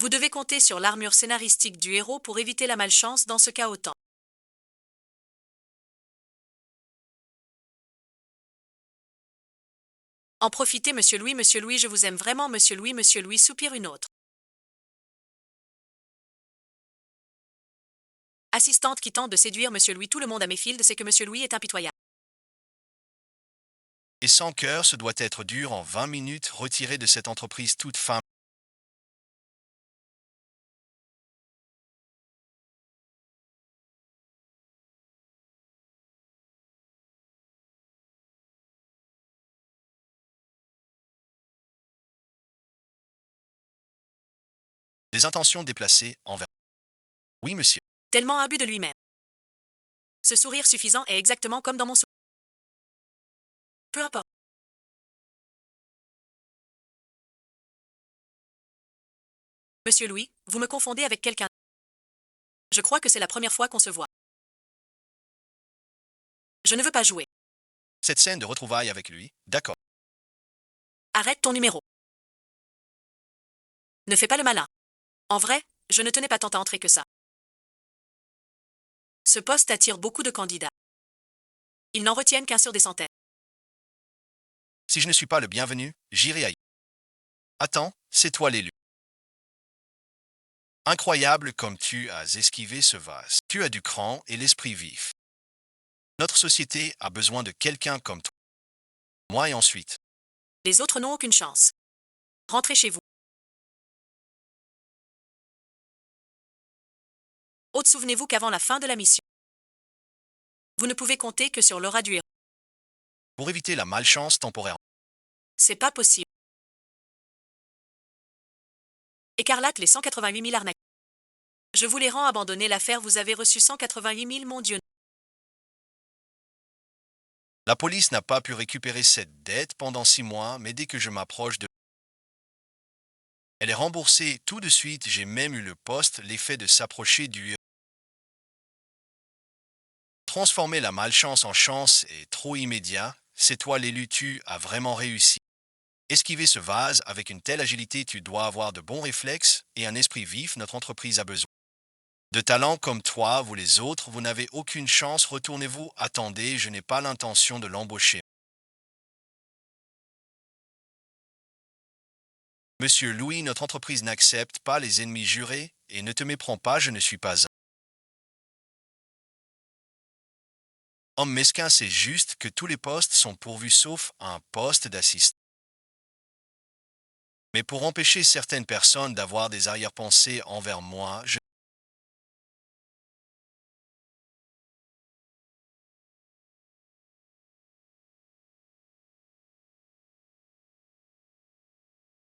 Vous devez compter sur l'armure scénaristique du héros pour éviter la malchance dans ce cas autant. En profitez, monsieur Louis, je vous aime vraiment, monsieur Louis, soupire une autre. Assistante qui tente de séduire monsieur Louis, tout le monde à Mayfield sait que monsieur Louis est impitoyable. Et sans cœur, ce doit être dur en 20 minutes, retiré de cette entreprise toute femme. Des intentions déplacées envers. Oui, monsieur. Tellement imbu de lui-même. Ce sourire suffisant est exactement comme dans mon sourire. Peu importe. Monsieur Louis, vous me confondez avec quelqu'un. Je crois que c'est la première fois qu'on se voit. Je ne veux pas jouer. Cette scène de retrouvailles avec lui, d'accord. Arrête ton numéro. Ne fais pas le malin. En vrai, je ne tenais pas tant à entrer que ça. Ce poste attire beaucoup de candidats. Ils n'en retiennent qu'un sur des centaines. Si je ne suis pas le bienvenu, j'irai ailleurs. Attends, c'est toi l'élu. Incroyable comme tu as esquivé ce vase. Tu as du cran et l'esprit vif. Notre société a besoin de quelqu'un comme toi. Moi et ensuite. Les autres n'ont aucune chance. Rentrez chez vous. Autre, souvenez-vous qu'avant la fin de la mission, vous ne pouvez compter que sur l'aura du héros. Pour éviter la malchance temporaire. C'est pas possible. Écarlate les 188 000 arnaques. Je vous les rends, abandonner l'affaire, vous avez reçu 188 000, mon Dieu. La police n'a pas pu récupérer cette dette pendant 6 mois, mais dès que je m'approche de... Elle est remboursée tout de suite, j'ai même eu le poste, l'effet de s'approcher du... Transformer la malchance en chance est trop immédiat, c'est toi l'élu, tu as vraiment réussi. Esquiver ce vase avec une telle agilité, tu dois avoir de bons réflexes et un esprit vif, notre entreprise a besoin. De talents comme toi, vous les autres, vous n'avez aucune chance, retournez-vous, attendez, je n'ai pas l'intention de l'embaucher. Monsieur Louis, notre entreprise n'accepte pas les ennemis jurés, et ne te méprends pas, je ne suis pas un homme mesquin, c'est juste que tous les postes sont pourvus sauf un poste d'assistant. Mais pour empêcher certaines personnes d'avoir des arrière-pensées envers moi,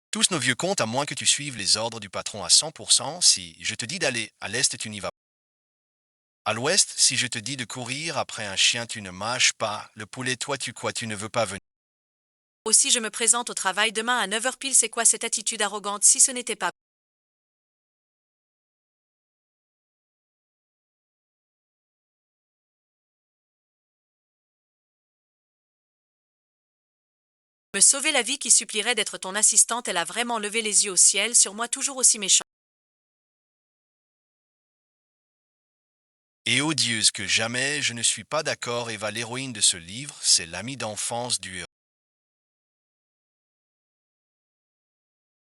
tous nos vieux comptes à moins que tu suives les ordres du patron à 100%, si je te dis d'aller à l'est, tu n'y vas pas. À l'ouest, si je te dis de courir après un chien, tu ne mâches pas. Le poulet, toi, tu quoi, tu ne veux pas venir. Aussi, je me présente au travail demain à 9 heures pile. C'est quoi cette attitude arrogante si ce n'était pas... Me sauver la vie qui supplierait d'être ton assistante, elle a vraiment levé les yeux au ciel sur moi, toujours aussi méchant. Et odieuse que jamais, je ne suis pas d'accord, Eva, l'héroïne de ce livre, c'est l'amie d'enfance du héros.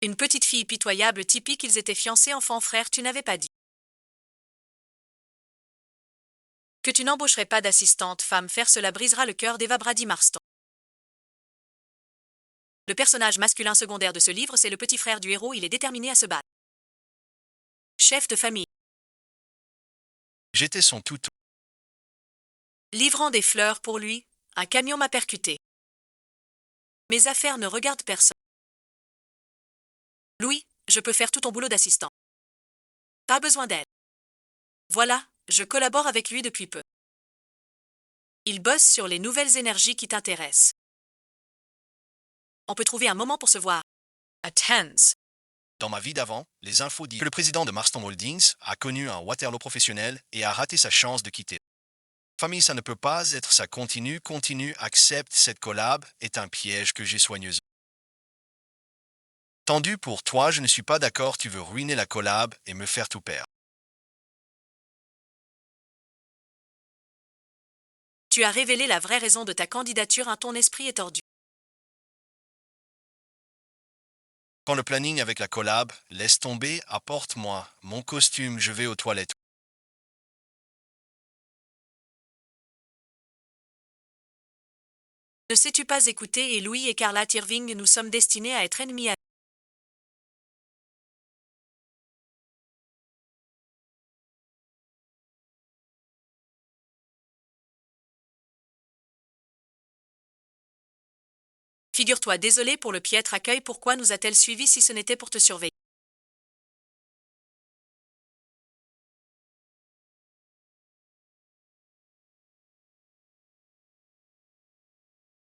Une petite fille pitoyable, typique, ils étaient fiancés, enfants, frères, tu n'avais pas dit. Que tu n'embaucherais pas d'assistante femme, faire cela brisera le cœur d'Eva Brady Marston. Le personnage masculin secondaire de ce livre, c'est le petit frère du héros, il est déterminé à se battre. Chef de famille. J'étais son toutou. Livrant des fleurs pour lui, un camion m'a percuté. Mes affaires ne regardent personne. Louis, je peux faire tout ton boulot d'assistant. Pas besoin d'aide. Voilà, je collabore avec lui depuis peu. Il bosse sur les nouvelles énergies qui t'intéressent. On peut trouver un moment pour se voir. Attends. Dans ma vie d'avant, les infos disent que le président de Marston Holdings a connu un Waterloo professionnel et a raté sa chance de quitter. Famille, ça ne peut pas être, ça continue, accepte cette collab, est un piège que j'ai soigneusement. Tendu pour toi, je ne suis pas d'accord, tu veux ruiner la collab et me faire tout perdre. Tu as révélé la vraie raison de ta candidature, ton esprit est tordu. Quand le planning avec la collab, laisse tomber, apporte-moi mon costume, je vais aux toilettes. Ne sais-tu pas écouter, et Louis et Carla Irving, nous sommes destinés à être ennemis à... Figure-toi, désolé pour le piètre accueil, pourquoi nous a-t-elle suivis si ce n'était pour te surveiller?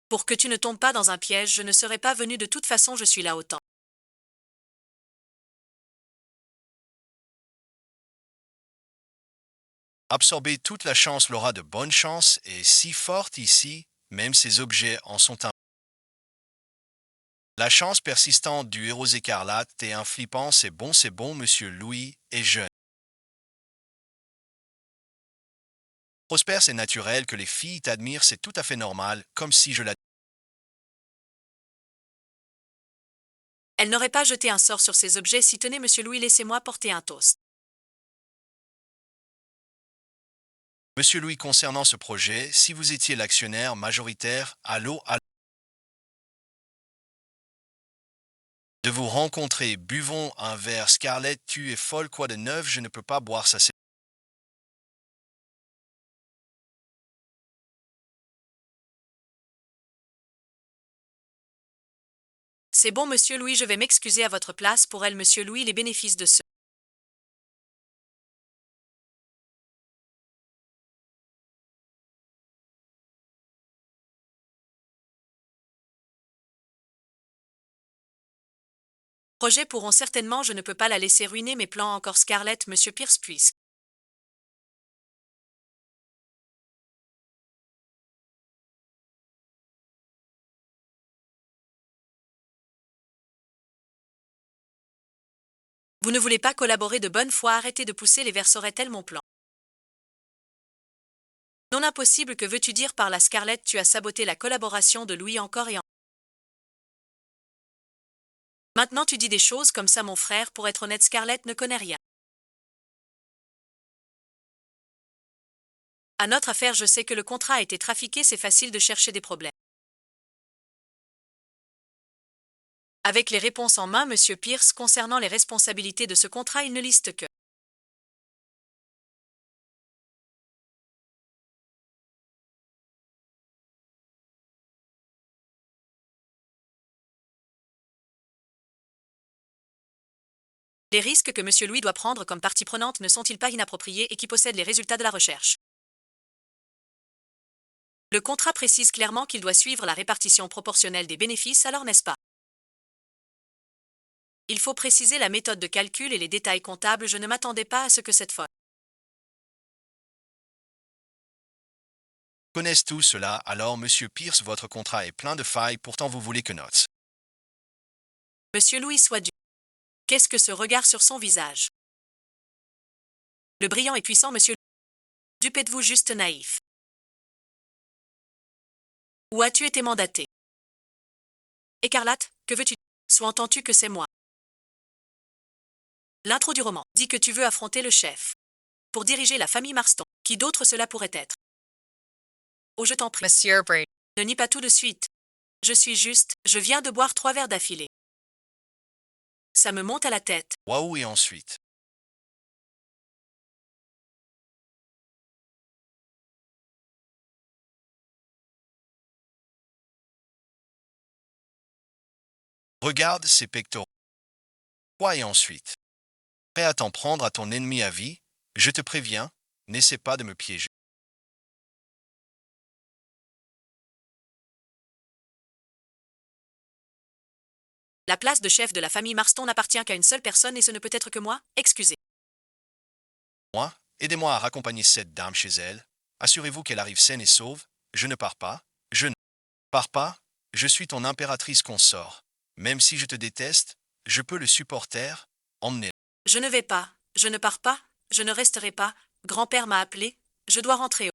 Pour que tu ne tombes pas dans un piège, je ne serais pas venu, de toute façon je suis là autant. Absorber toute la chance, l'aura de bonne chance est si forte ici, même ces objets en sont un. La chance persistante du héros écarlate est un flippant, c'est bon, monsieur Louis est jeune. Prosper, c'est naturel que les filles t'admirent, c'est tout à fait normal, comme si je l'admirais. Elle n'aurait pas jeté un sort sur ces objets si tenez, monsieur Louis, laissez-moi porter un toast. Monsieur Louis, concernant ce projet, si vous étiez l'actionnaire majoritaire, allô, de vous rencontrer, buvons un verre. Scarlett, tu es folle, quoi de neuf, je ne peux pas boire ça. C'est bon, monsieur Louis, je vais m'excuser à votre place pour elle, monsieur Louis, les bénéfices de ce. Projet pourront certainement, je ne peux pas la laisser ruiner mes plans encore Scarlett, monsieur Pierce, puisque. Vous ne voulez pas collaborer de bonne foi, arrêtez de pousser les vers, saurait-elle mon plan? Non impossible, que veux-tu dire par la Scarlett, tu as saboté la collaboration de Louis encore et encore. Maintenant tu dis des choses comme ça, mon frère, pour être honnête, Scarlett ne connaît rien. À notre affaire, je sais que le contrat a été trafiqué, c'est facile de chercher des problèmes. Avec les réponses en main, monsieur Pierce, concernant les responsabilités de ce contrat, il ne liste que. Les risques que monsieur Louis doit prendre comme partie prenante ne sont-ils pas inappropriés et qui possèdent les résultats de la recherche? Le contrat précise clairement qu'il doit suivre la répartition proportionnelle des bénéfices, alors n'est-ce pas? Il faut préciser la méthode de calcul et les détails comptables, je ne m'attendais pas à ce que cette fois. Connaissent tout cela, alors monsieur Pierce, votre contrat est plein de failles, pourtant vous voulez que note. Monsieur Louis soit du. Qu'est-ce que ce regard sur son visage? Le brillant et puissant monsieur. Dupe, êtes-vous juste naïf? Ou as-tu été mandaté? Écarlate, que veux-tu? Soit entends-tu que c'est moi? L'intro du roman dit que tu veux affronter le chef. Pour diriger la famille Marston, qui d'autre cela pourrait être? Oh, je t'en prie. Monsieur Brady. Ne nie pas tout de suite. Je viens de boire 3 verres d'affilée. Ça me monte à la tête. Waouh, et ensuite. Regarde ces pectoraux. Quoi et ensuite? Prêt à t'en prendre à ton ennemi à vie? Je te préviens, n'essaie pas de me piéger. La place de chef de la famille Marston n'appartient qu'à une seule personne et ce ne peut être que moi, excusez. Moi, aidez-moi à raccompagner cette dame chez elle. Assurez-vous qu'elle arrive saine et sauve. Je ne pars pas. Je ne pars pas. Je suis ton impératrice consort. Même si je te déteste, Je peux le supporter, emmener. Je ne vais pas, je ne pars pas, je ne resterai pas, grand-père m'a appelé, je dois rentrer au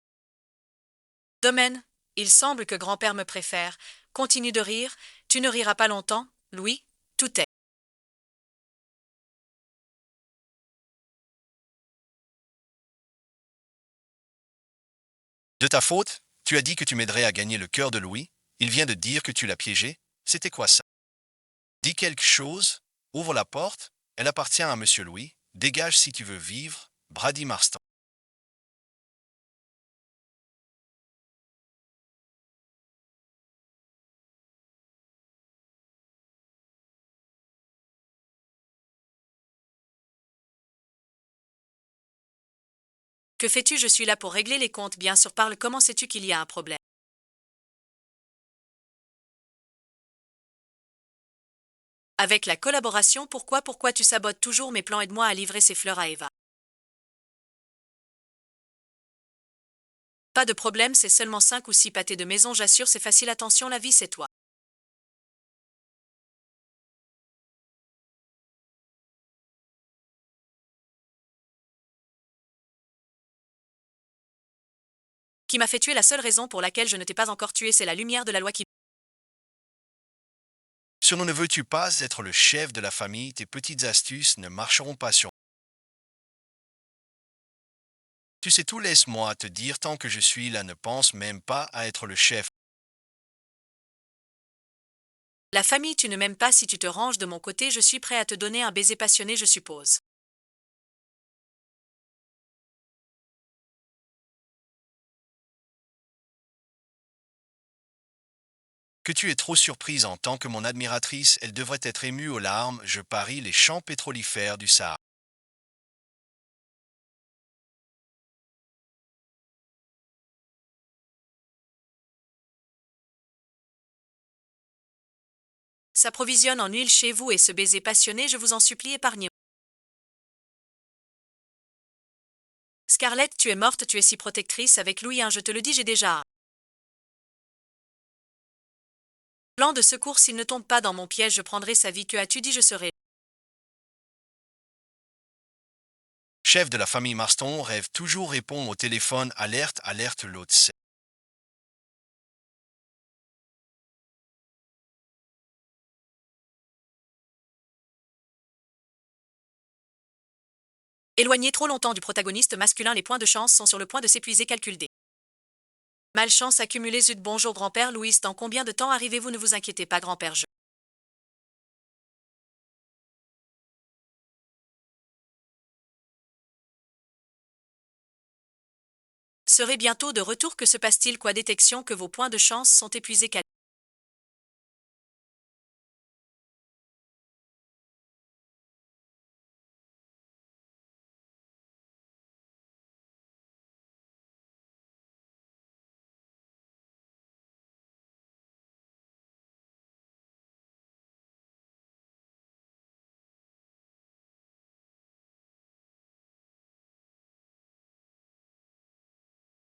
domaine. Il semble que grand-père me préfère. Continue de rire, tu ne riras pas longtemps, Louis, tout est. De ta faute, tu as dit que tu m'aiderais à gagner le cœur de Louis. Il vient de dire que tu l'as piégé. C'était quoi ça? Dis quelque chose, ouvre la porte, elle appartient à Monsieur Louis. Dégage si tu veux vivre, Brady Marston. Que fais-tu? Je suis là pour régler les comptes, bien sûr, parle, comment sais-tu qu'il y a un problème? Avec la collaboration, pourquoi tu sabotes toujours mes plans? Aide-moi à livrer ces fleurs à Eva. Pas de problème, c'est seulement 5 ou 6 pâtés de maison, j'assure, c'est facile, attention, la vie c'est toi. Qui m'a fait tuer? La seule raison pour laquelle je ne t'ai pas encore tué, c'est la lumière de la loi qui... Sur ne veux-tu pas être le chef de la famille, tes petites astuces ne marcheront pas sur. Tu sais tout, laisse-moi te dire, tant que je suis là, ne pense même pas à être le chef. La famille, tu ne m'aimes pas, si tu te ranges de mon côté, je suis prêt à te donner un baiser passionné, je suppose. Que tu es trop surprise en tant que mon admiratrice, elle devrait être émue aux larmes, je parie les champs pétrolifères du Sahara. S'approvisionne en huile chez vous et ce baiser passionné, je vous en supplie, épargnez. Scarlett, tu es morte, tu es si protectrice avec Louis, hein, je te le dis, j'ai déjà un plan de secours, s'il ne tombe pas dans mon piège, je prendrai sa vie, que as-tu dit? Je serai... Chef de la famille Marston rêve toujours répondre au téléphone alerte, alerte, l'autre sait. Éloigné trop longtemps du protagoniste masculin, les points de chance sont sur le point de s'épuiser, calcul D. Malchance accumulée, zut, bonjour grand-père Louis, dans combien de temps arrivez-vous? Ne vous inquiétez pas grand-père, je... serai bientôt de retour, que se passe-t-il? Quoi? Détection que vos points de chance sont épuisés,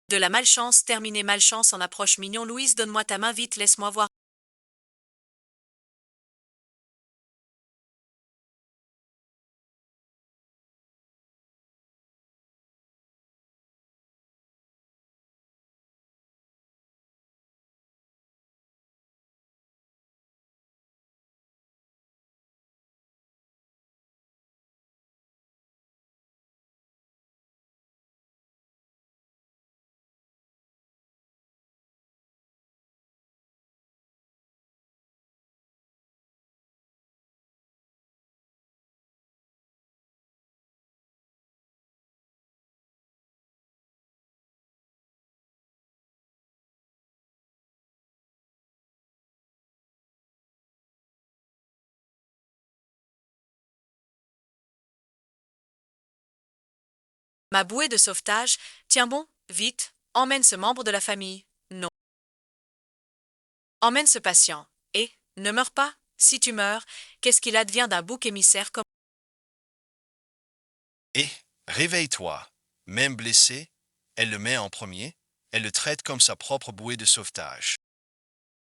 de la malchance, terminé, malchance en approche, mignon Louise, donne-moi ta main vite, laisse-moi voir. Ma bouée de sauvetage, tiens bon, vite, emmène ce membre de la famille, non. Emmène ce patient, et, ne meurs pas, si tu meurs, qu'est-ce qu'il advient d'un bouc émissaire comme... Et, réveille-toi. Même blessé, elle le met en premier, elle le traite comme sa propre bouée de sauvetage.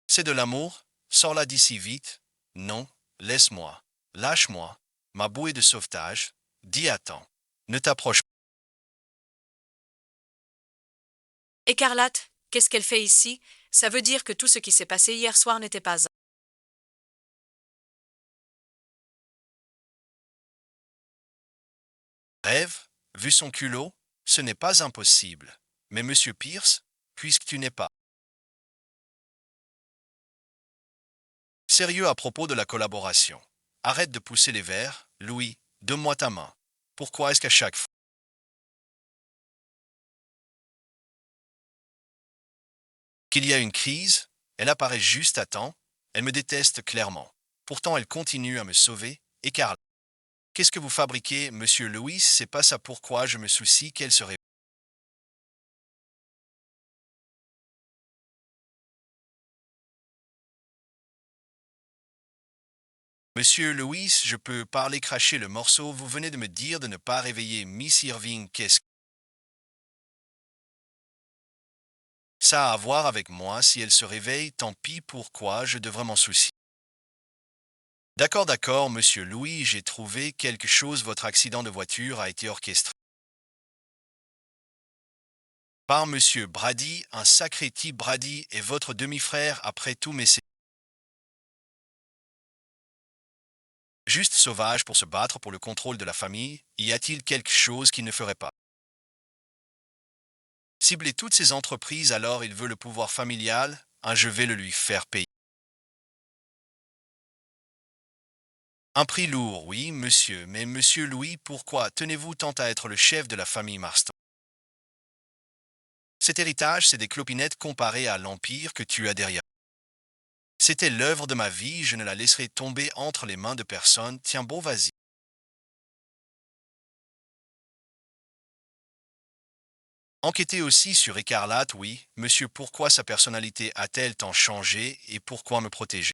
C'est de l'amour, sors-la d'ici vite. Non, laisse-moi. Lâche-moi. Ma bouée de sauvetage. Dis attends. Ne t'approche pas. Écarlate, qu'est-ce qu'elle fait ici? Ça veut dire que tout ce qui s'est passé hier soir n'était pas un Rêve, vu son culot, ce n'est pas impossible. Mais Monsieur Pierce, puisque tu n'es pas sérieux à propos de la collaboration, arrête de pousser les verres, Louis, donne-moi ta main. Pourquoi est-ce qu'à chaque fois qu'il y a une crise, elle apparaît juste à temps, elle me déteste clairement. Pourtant elle continue à me sauver, et Carl. Qu'est-ce que vous fabriquez, Monsieur Louis? C'est pas ça pourquoi je me soucie qu'elle serait. Monsieur Louis, je peux parler cracher le morceau, vous venez de me dire de ne pas réveiller Miss Irving, qu'est-ce que ça a à voir avec moi? Si elle se réveille, tant pis, pourquoi je devrais m'en soucier? D'accord, d'accord, monsieur Louis, j'ai trouvé quelque chose, votre accident de voiture a été orchestré par monsieur Brady, un sacré type. Brady est votre demi-frère après tout, mais c'est juste sauvage pour se battre pour le contrôle de la famille. Y a-t-il quelque chose qu'il ne ferait pas? Cibler toutes ces entreprises, alors il veut le pouvoir familial, je vais le lui faire payer. Un prix lourd, oui, monsieur, mais monsieur Louis, pourquoi tenez-vous tant à être le chef de la famille Marston? Cet héritage, c'est des clopinettes comparé à l'empire que tu as derrière. C'était l'œuvre de ma vie, je ne la laisserai tomber entre les mains de personne. Tiens bon, vas-y. Enquêter aussi sur Écarlate, oui, monsieur, pourquoi sa personnalité a-t-elle tant changé et pourquoi me protéger?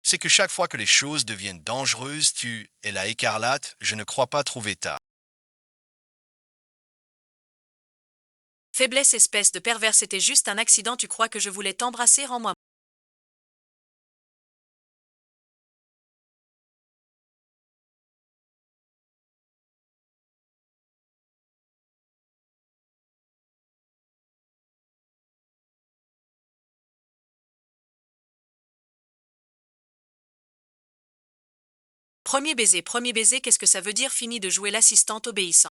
C'est que chaque fois que les choses deviennent dangereuses, tu es la Écarlate, je ne crois pas trouver tard. faiblesse espèce de pervers, c'était juste un accident, tu crois que je voulais t'embrasser, rends-moi. Premier baiser, qu'est-ce que ça veut dire? Fini de jouer l'assistante obéissant.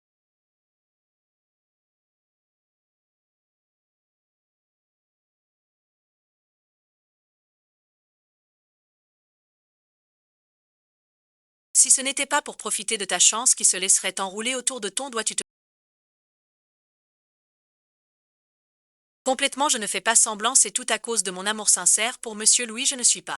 Si ce n'était pas pour profiter de ta chance qui se laisserait enrouler autour de ton doigt, tu te... Complètement, je ne fais pas semblant, c'est tout à cause de mon amour sincère pour Monsieur Louis, je ne suis pas.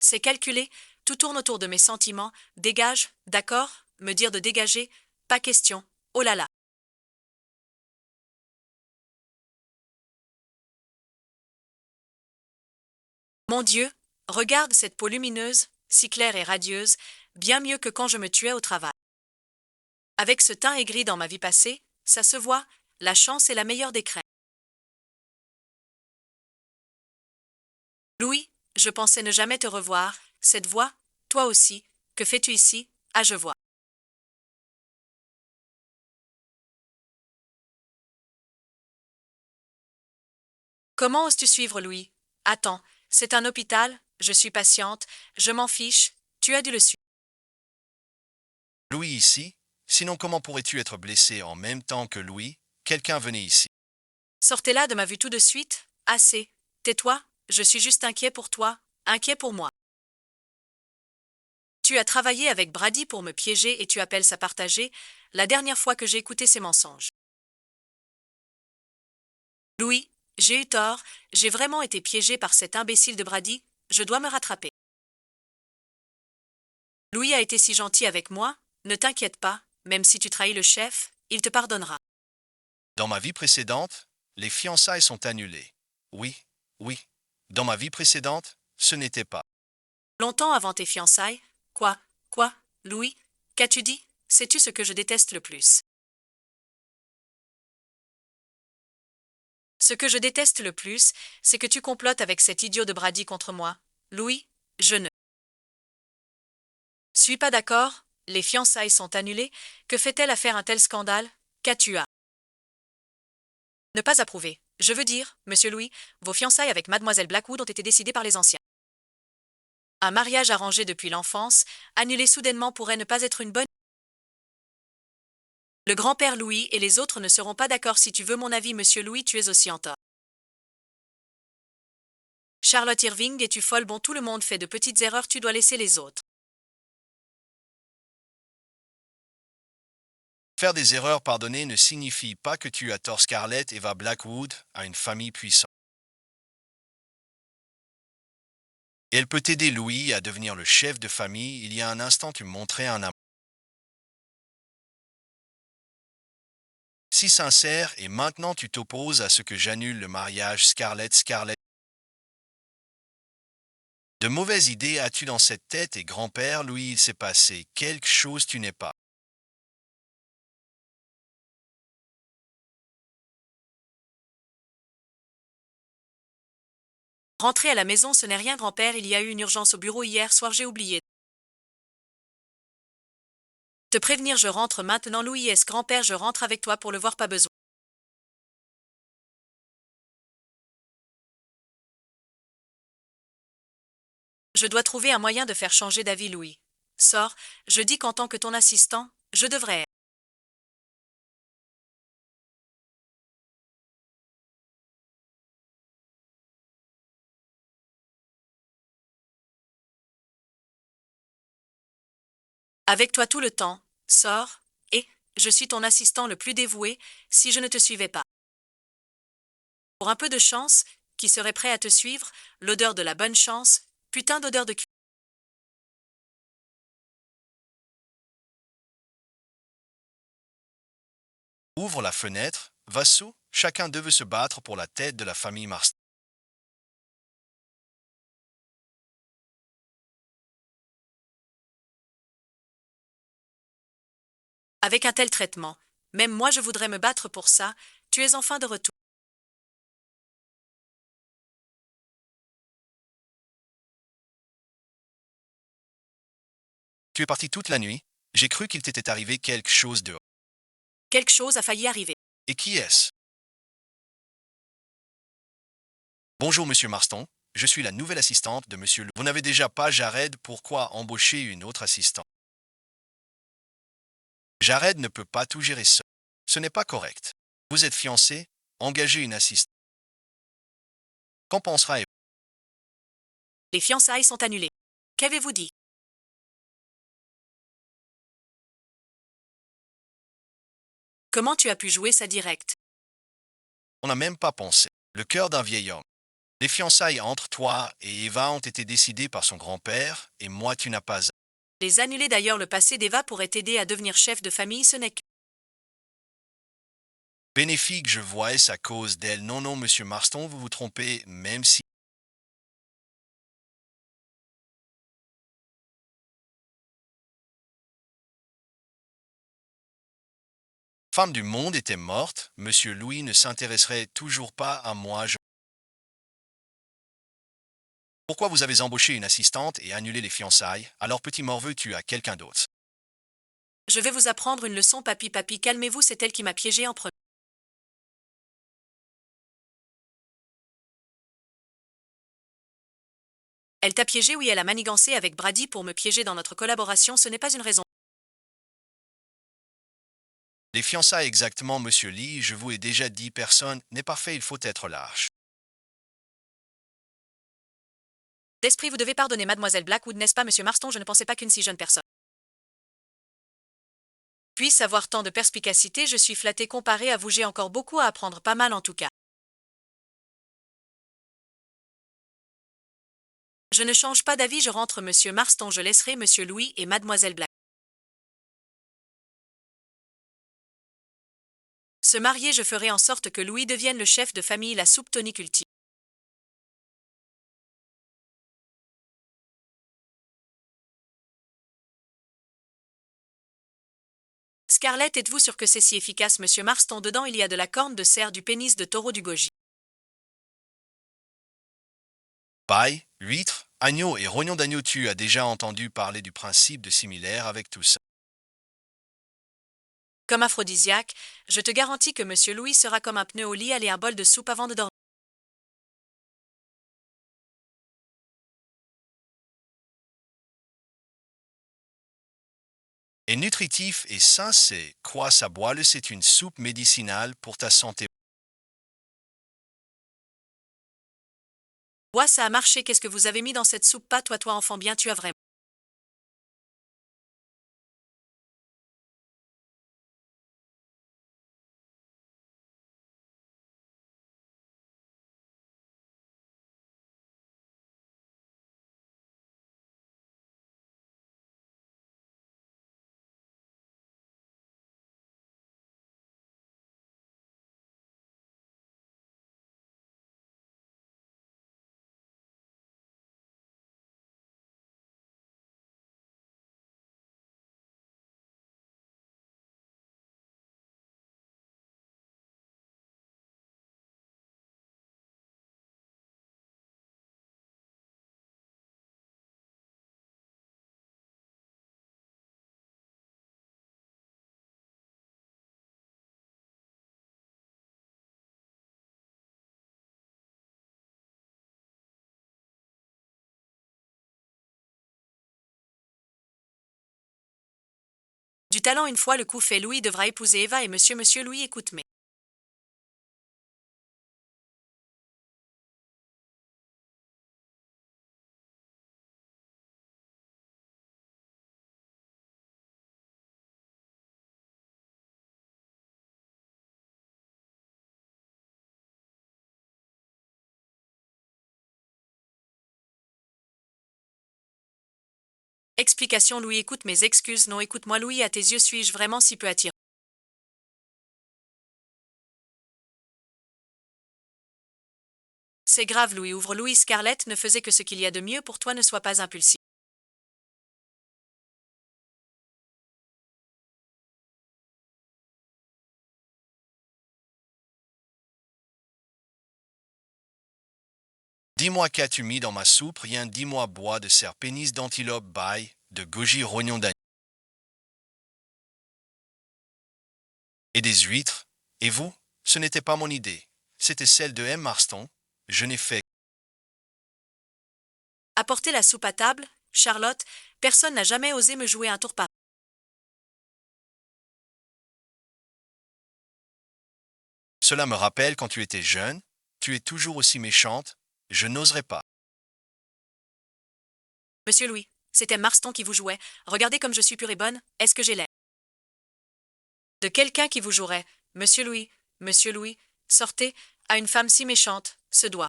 C'est calculé, tout tourne autour de mes sentiments, dégage, d'accord, me dire de dégager, pas question, oh là là. Mon Dieu, regarde cette peau lumineuse, si claire et radieuse, bien mieux que quand je me tuais au travail. Avec ce teint aigri dans ma vie passée, ça se voit, la chance est la meilleure des crèmes. Louis, je pensais ne jamais te revoir, cette voix, toi aussi, que fais-tu ici? Ah, je vois. Comment oses-tu suivre Louis? Attends, c'est un hôpital, je suis patiente, je m'en fiche, tu as dû le suivre. Louis ici? Sinon comment pourrais-tu être blessé en même temps que Louis? Quelqu'un venait ici. Sortez-la de ma vue tout de suite, assez. Tais-toi, je suis juste inquiet pour toi, inquiet pour moi. Tu as travaillé avec Brady pour me piéger et tu appelles ça partager, la dernière fois que j'ai écouté ces mensonges. Louis, j'ai eu tort, j'ai vraiment été piégé par cet imbécile de Brady, je dois me rattraper. Louis a été si gentil avec moi, ne t'inquiète pas, même si tu trahis le chef, il te pardonnera. Dans ma vie précédente, les fiançailles sont annulées. Oui, oui. Dans ma vie précédente, ce n'était pas. Longtemps avant tes fiançailles, quoi, Louis, qu'as-tu dit? Sais-tu ce que je déteste le plus? Ce que je déteste le plus, c'est que tu complotes avec cet idiot de Brady contre moi. Louis, je ne suis pas d'accord, les fiançailles sont annulées, que fait-elle à faire un tel scandale? Qu'as-tu à ne pas approuver? Je veux dire, monsieur Louis, vos fiançailles avec mademoiselle Blackwood ont été décidées par les anciens. Un mariage arrangé depuis l'enfance, annulé soudainement pourrait ne pas être une bonne. Le grand-père Louis et les autres ne seront pas d'accord si tu veux mon avis, monsieur Louis, tu es aussi en tort. Charlotte Irving, es-tu folle? Bon, tout le monde fait de petites erreurs, tu dois laisser les autres. Faire des erreurs pardonnées ne signifie pas que tu as tort. Scarlett Eva Blackwood a une famille puissante. Et elle peut aider Louis à devenir le chef de famille. Il y a un instant, tu me montrais un amour si sincère et maintenant tu t'opposes à ce que j'annule le mariage. Scarlett. De mauvaises idées as-tu dans cette tête et grand-père Louis, il s'est passé quelque chose, tu n'es pas. Rentrer à la maison, ce n'est rien, grand-père, il y a eu une urgence au bureau hier soir, j'ai oublié. Te prévenir, je rentre maintenant, Louis, est-ce grand-père, je rentre avec toi pour le voir, pas besoin. Je dois trouver un moyen de faire changer d'avis, Louis. Sors, je dis qu'en tant que ton assistant, je devrais. Avec toi tout le temps, sors, et je suis ton assistant le plus dévoué si je ne te suivais pas. Pour un peu de chance, qui serait prêt à te suivre, l'odeur de la bonne chance, putain d'odeur de cul. Ouvre la fenêtre, vassaux, chacun devait se battre pour la tête de la famille Marston. Avec un tel traitement, même moi je voudrais me battre pour ça, tu es enfin de retour. Tu es parti toute la nuit, j'ai cru qu'il t'était arrivé quelque chose dehors. Quelque chose a failli arriver. Et qui est-ce? Bonjour Monsieur Marston, je suis la nouvelle assistante de Monsieur Vous n'avez déjà pas Jared, pourquoi embaucher une autre assistante? Jared ne peut pas tout gérer seul. Ce n'est pas correct. Vous êtes fiancé, engagez une assistante. Qu'en pensera Eva? Les fiançailles sont annulées. Qu'avez-vous dit? Comment tu as pu jouer ça direct? On n'a même pas pensé. Le cœur d'un vieil homme. Les fiançailles entre toi et Eva ont été décidées par son grand-père, et moi tu n'as pas. Les annuler d'ailleurs, le passé d'Eva pourrait t'aider à devenir chef de famille, ce n'est que. Bénéfique, je vois, est-ce à cause d'elle? Non, non, Monsieur Marston, vous vous trompez, même si. Femme du monde était morte, Monsieur Louis ne s'intéresserait toujours pas à moi. Pourquoi vous avez embauché une assistante et annulé les fiançailles? Alors petit morveux, tu as quelqu'un d'autre. Je vais vous apprendre une leçon, papy, calmez-vous, c'est elle qui m'a piégé en premier. Elle t'a piégé, oui, elle a manigancé avec Brady pour me piéger dans notre collaboration, ce n'est pas une raison. Les fiançailles exactement, Monsieur Lee, je vous ai déjà dit, personne n'est parfait, il faut être lâche. D'esprit, vous devez pardonner mademoiselle Blackwood, n'est-ce pas, monsieur Marston? Je ne pensais pas qu'une si jeune personne puisse avoir tant de perspicacité, je suis flatté comparé à vous, j'ai encore beaucoup à apprendre, pas mal en tout cas. Je ne change pas d'avis, je rentre, monsieur Marston, je laisserai monsieur Louis et mademoiselle Black se marier, je ferai en sorte que Louis devienne le chef de famille, la soupe tonique ultime. Scarlett, êtes-vous sûr que c'est si efficace, monsieur Marston? Dedans il y a de la corne de cerf, du pénis de taureau, du goji. Paille, huîtres, agneau et rognon d'agneau. Tu as déjà entendu parler du principe de similaire avec tout ça. Comme aphrodisiaque, je te garantis que Monsieur Louis sera comme un pneu au lit, aller un bol de soupe avant de dormir. Et nutritif et sain, c'est quoi ça boile? C'est une soupe médicinale pour ta santé. Bois, ça a marché, qu'est-ce que vous avez mis dans cette soupe? Pas toi, enfant bien, tu as vraiment. Du talent une fois le coup fait, Louis devra épouser Eva et monsieur Louis écoute mais. Explication Louis écoute mes excuses, non écoute-moi Louis, à tes yeux suis-je vraiment si peu attirant? C'est grave Louis, ouvre Louis, Scarlett ne faisait que ce qu'il y a de mieux pour toi, ne sois pas impulsif. Dis-moi qu'as-tu mis dans ma soupe? Rien, dis-moi bois de cerf, pénis d'antilope, bail, de goji, rognon d'agneau et des huîtres. Et vous? Ce n'était pas mon idée. C'était celle de M. Marston. Je n'ai fait. Apporter la soupe à table, Charlotte, personne n'a jamais osé me jouer un tour par. Cela me rappelle quand tu étais jeune. Tu es toujours aussi méchante. Je n'oserais pas. Monsieur Louis, c'était Marston qui vous jouait. Regardez comme je suis pure et bonne, est-ce que j'ai l'air de quelqu'un qui vous jouerait? Monsieur Louis, sortez, à une femme si méchante, se doit.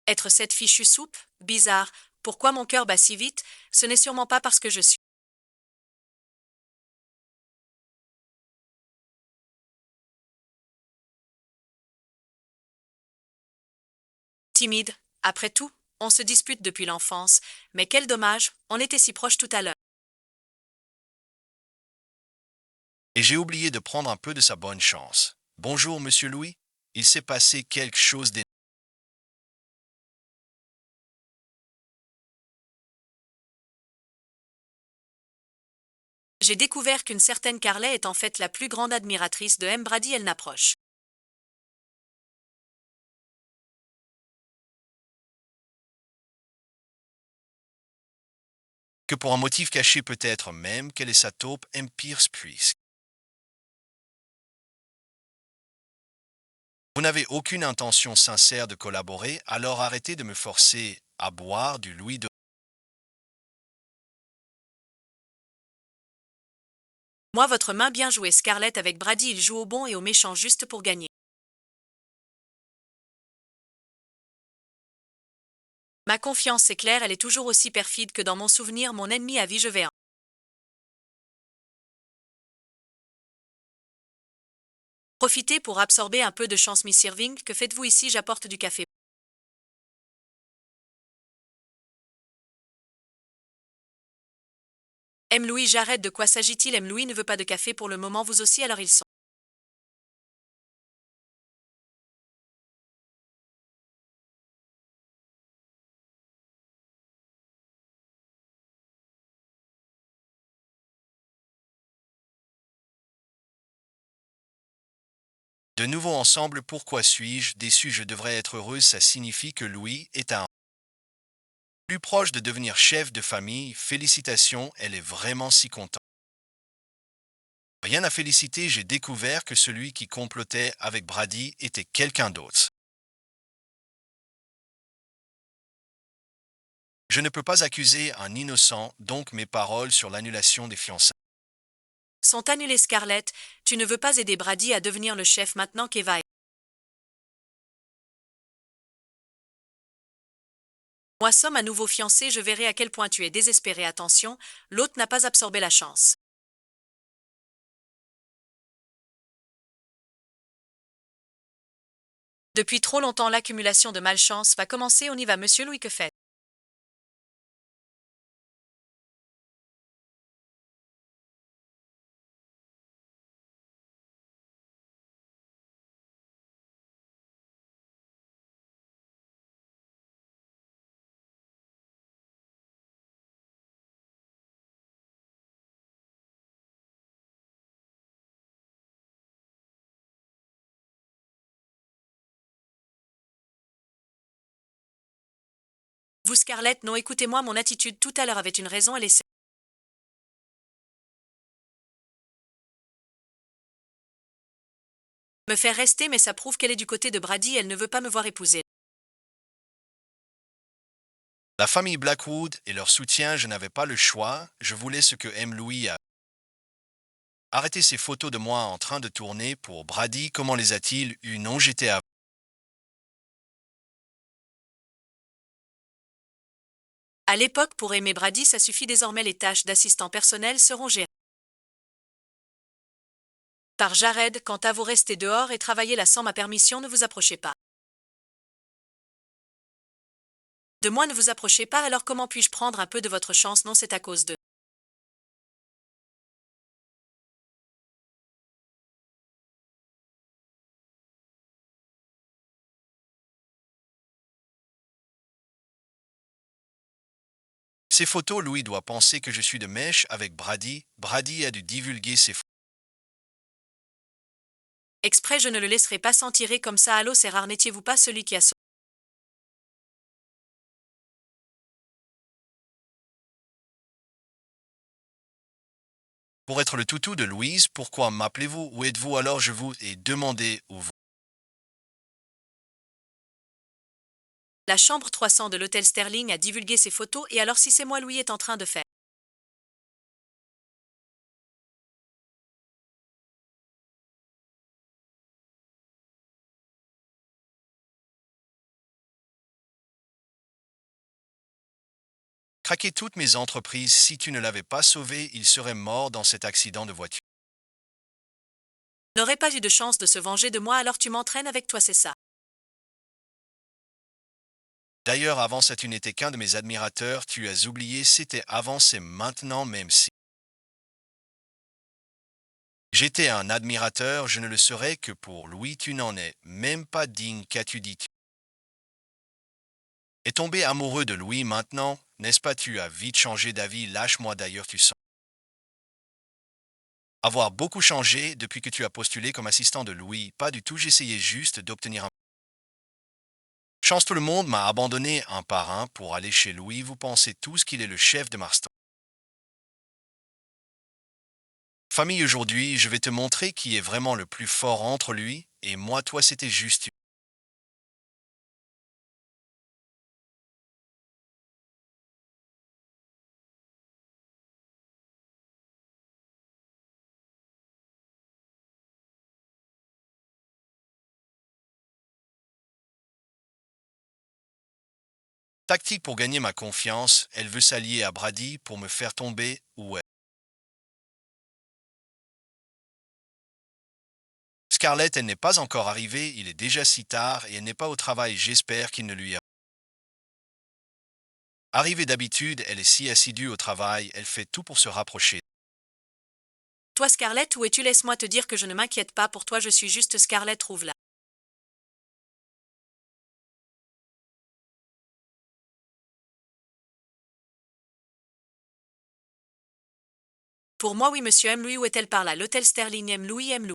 Être cette fichue soupe? Bizarre. Pourquoi mon cœur bat si vite? Ce n'est sûrement pas parce que je suis timide. Après tout, on se dispute depuis l'enfance. Mais quel dommage, on était si proches tout à l'heure. Et j'ai oublié de prendre un peu de sa bonne chance. Bonjour, monsieur Louis. Il s'est passé quelque chose d'énorme. J'ai découvert qu'une certaine Carlet est en fait la plus grande admiratrice de M. Brady, elle n'approche. Que pour un motif caché peut-être même qu'elle est sa taupe M. Pierce Priest. Vous n'avez aucune intention sincère de collaborer, alors arrêtez de me forcer à boire du Louis de... Moi, votre main bien jouée, Scarlett, avec Brady, il joue au bon et au méchant juste pour gagner. Ma confiance est claire, elle est toujours aussi perfide que dans mon souvenir, mon ennemi à vie, je vais en profiter pour absorber un peu de chance, Miss Irving. Que faites-vous ici? J'apporte du café. M. Louis, j'arrête, de quoi s'agit-il? M. Louis ne veut pas de café pour le moment, vous aussi, alors ils sont. De nouveau ensemble, pourquoi suis-je déçu? Je devrais être heureuse, ça signifie que Louis est un plus proche de devenir chef de famille. Félicitations, elle est vraiment si contente. Rien à féliciter, j'ai découvert que celui qui complotait avec Brady était quelqu'un d'autre. Je ne peux pas accuser un innocent, donc mes paroles sur l'annulation des fiançailles. Sont annulées. Scarlett, tu ne veux pas aider Brady à devenir le chef maintenant qu'Eva est. Moi sommes à nouveau fiancés, je verrai à quel point tu es désespéré. Attention, l'autre n'a pas absorbé la chance. Depuis trop longtemps, l'accumulation de malchance va commencer. On y va, monsieur Louis, que faites? Vous, Scarlett, non, écoutez-moi, mon attitude tout à l'heure avait une raison, elle essaie. Me faire rester, mais ça prouve qu'elle est du côté de Brady, elle ne veut pas me voir épouser. La famille Blackwood et leur soutien, je n'avais pas le choix, je voulais ce que M. Louis a. Arrêtez ces photos de moi en train de tourner pour Brady, comment les a-t-il eu? Non, j'étais à. À l'époque, pour aimer Brady, ça suffit désormais, les tâches d'assistant personnel seront gérées par Jared. Quant à vous, rester dehors et travailler là sans ma permission, ne vous approchez pas. De moi ne vous approchez pas, alors comment puis-je prendre un peu de votre chance? Non, c'est à cause de. Ces photos, Louis doit penser que je suis de mèche avec Brady. Brady a dû divulguer ces photos. Exprès, je ne le laisserai pas s'en tirer comme ça. Allô, c'est rare, n'étiez-vous pas celui qui a sauvé? Pour être le toutou de Louise, pourquoi m'appelez-vous? Où êtes-vous? Alors je vous ai demandé où vous. La chambre 300 de l'hôtel Sterling a divulgué ses photos, et alors si c'est moi, Louis est en train de faire. Craquer toutes mes entreprises, si tu ne l'avais pas sauvé, il serait mort dans cet accident de voiture. N'aurait pas eu de chance de se venger de moi, alors tu m'entraînes avec toi, c'est ça. D'ailleurs, avant ça, tu n'étais qu'un de mes admirateurs, tu as oublié, c'était avant, c'est maintenant, même si. J'étais un admirateur, je ne le serais que pour Louis, tu n'en es même pas digne, qu'as-tu dit? Es tombé amoureux de Louis maintenant, n'est-ce pas? Tu as vite changé d'avis, lâche-moi d'ailleurs, tu sens. Avoir beaucoup changé depuis que tu as postulé comme assistant de Louis, pas du tout, j'essayais juste d'obtenir un. Chance, tout le monde m'a abandonné un par un pour aller chez Louis, vous pensez tous qu'il est le chef de Marston. Famille, aujourd'hui, je vais te montrer qui est vraiment le plus fort entre lui et moi, toi, c'était juste. Tactique pour gagner ma confiance, elle veut s'allier à Brady pour me faire tomber, ouais. Scarlett, elle n'est pas encore arrivée, il est déjà si tard et elle n'est pas au travail, j'espère qu'il ne lui a Arrivée d'habitude, elle est si assidue au travail, elle fait tout pour se rapprocher. Toi Scarlett, où es-tu? Laisse-moi te dire que je ne m'inquiète pas pour toi, je suis juste Scarlett, trouve-la. Pour moi oui monsieur M. Louis, où est-elle par là? L'hôtel Sterling M. Louis M. Louis.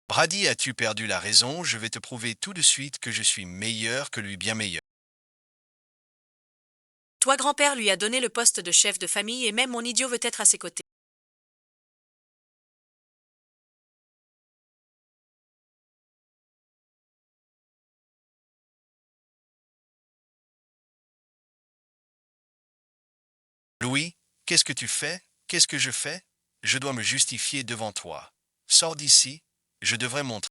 Brady, as-tu perdu la raison? Je vais te prouver tout de suite que je suis meilleur que lui, bien meilleur. Toi grand-père lui a donné le poste de chef de famille et même mon idiot veut être à ses côtés. Louis, qu'est-ce que tu fais? Qu'est-ce que je fais? Je dois me justifier devant toi. Sors d'ici, je devrais montrer.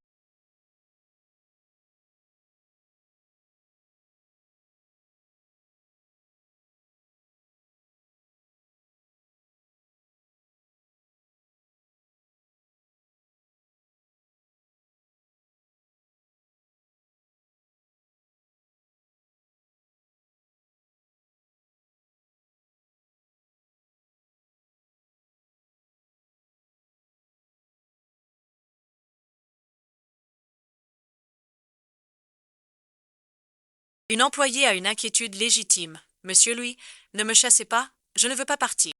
Une employée a une inquiétude légitime. Monsieur Louis, ne me chassez pas, je ne veux pas partir.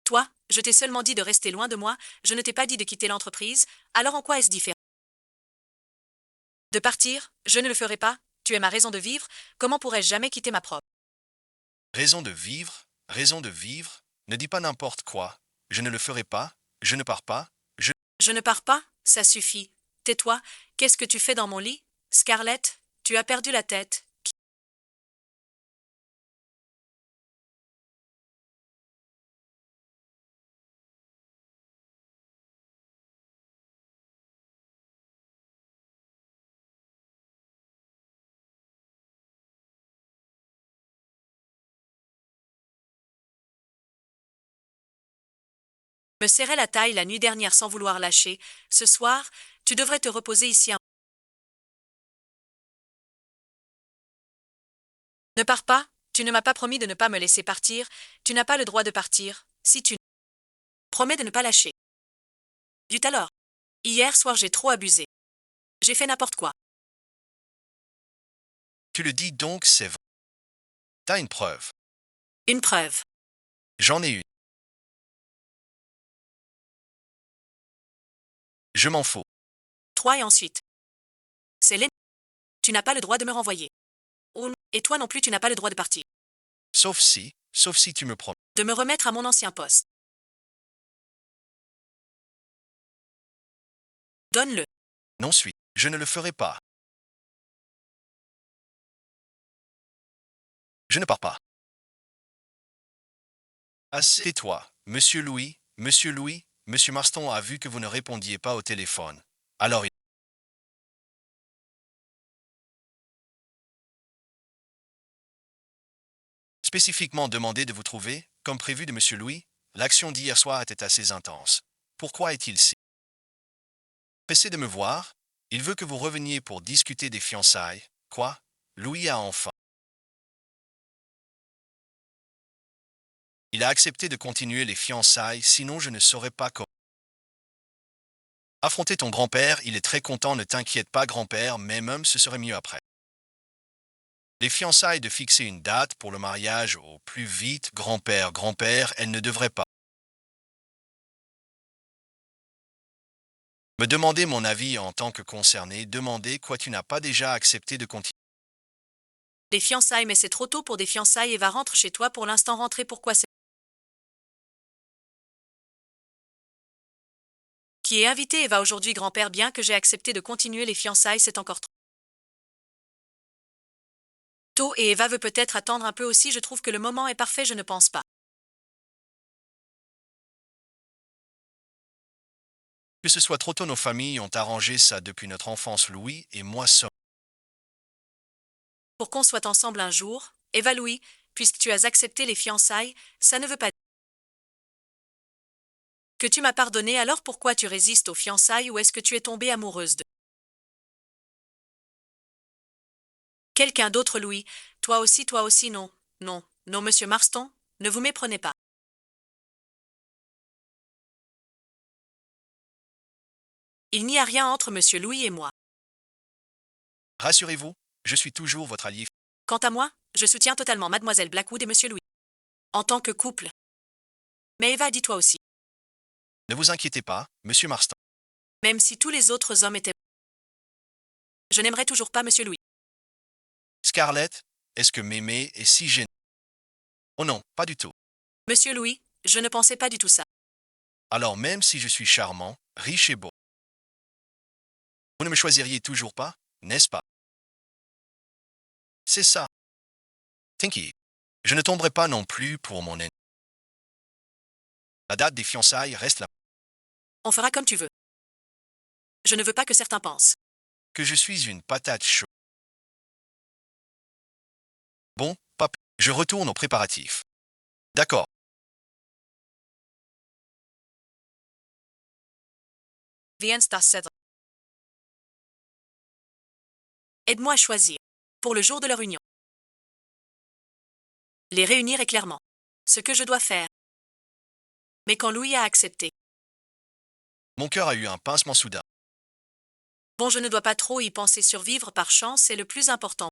Toi, je t'ai seulement dit de rester loin de moi, je ne t'ai pas dit de quitter l'entreprise, alors en quoi est-ce différent? De partir, je ne le ferai pas, tu es ma raison de vivre, comment pourrais-je jamais quitter ma propre? Raison de vivre, raison de vivre, ne dis pas n'importe quoi. Je ne le ferai pas, je ne pars pas, Je ne pars pas, ça suffit. Tais-toi, qu'est-ce que tu fais dans mon lit? Scarlett, tu as perdu la tête. Me serrais la taille la nuit dernière sans vouloir lâcher. Ce soir, tu devrais te reposer ici. Ne pars pas, tu ne m'as pas promis de ne pas me laisser partir, tu n'as pas le droit de partir, si tu promets de ne pas lâcher. Du alors. Hier soir j'ai trop abusé. J'ai fait n'importe quoi. tu le dis donc, c'est vrai. T'as une preuve. Une preuve. J'en ai une. Je m'en fous. Toi et ensuite. C'est les... Tu n'as pas le droit de me renvoyer. Et toi non plus tu n'as pas le droit de partir. Sauf si tu me promets. De me remettre à mon ancien poste. Donne-le. Non, je ne le ferai pas. Je ne pars pas. Assieds-toi, Monsieur Louis, Monsieur Marston a vu que vous ne répondiez pas au téléphone. Alors il a spécifiquement demandé de vous trouver, comme prévu de Monsieur Louis. L'action d'hier soir était assez intense. Pourquoi est-il si pressé de me voir? Il veut que vous reveniez pour discuter des fiançailles. Quoi? Louis a enfin. Il a accepté de continuer les fiançailles, sinon je ne saurais pas comment. Affronter ton grand-père, il est très content, ne t'inquiète pas grand-père, mais même ce serait mieux après. Les fiançailles de fixer une date pour le mariage au plus vite, grand-père, grand-père, elle ne devrait pas. Me demander mon avis en tant que concerné, demander quoi tu n'as pas déjà accepté de continuer. Des fiançailles mais c'est trop tôt pour des fiançailles et va rentre chez toi pour l'instant rentrer pourquoi c'est... Qui est invité et va aujourd'hui grand-père bien que j'ai accepté de continuer les fiançailles c'est encore trop tôt et Eva veut peut-être attendre un peu aussi je trouve que le moment est parfait je ne pense pas. Que ce soit trop tôt, nos familles ont arrangé ça depuis notre enfance, Louis et moi sommes. Pour qu'on soit ensemble un jour, Eva Louis, puisque tu as accepté les fiançailles, ça ne veut pas Que tu m'as pardonné, alors pourquoi tu résistes aux fiançailles ou est-ce que tu es tombée amoureuse de quelqu'un d'autre, Louis? Toi aussi, non. Non, non, monsieur Marston, ne vous méprenez pas. Il n'y a rien entre monsieur Louis et moi. Rassurez-vous, je suis toujours votre allié. Quant à moi, je soutiens totalement mademoiselle Blackwood et monsieur Louis. En tant que couple. Mais Eva, dis-toi aussi. Ne vous inquiétez pas, monsieur Marston. Même si tous les autres hommes étaient... Je n'aimerais toujours pas monsieur Louis. Scarlett, est-ce que m'aimer est si gênant? Oh non, pas du tout. Monsieur Louis, je ne pensais pas du tout ça. Alors même si je suis charmant, riche et beau, vous ne me choisiriez toujours pas, n'est-ce pas? C'est ça. Tinky. Je ne tomberai pas non plus pour mon ennemi. La date des fiançailles reste là. On fera comme tu veux. Je ne veux pas que certains pensent. Que je suis une patate chaude. Bon, papa, je retourne aux préparatifs. D'accord. Aide-moi à choisir. Pour le jour de leur union. Les réunir est clairement ce que je dois faire. Mais quand Louis a accepté, Mon cœur a eu un pincement soudain. bon, je ne dois pas trop y penser, survivre par chance, c'est le plus important.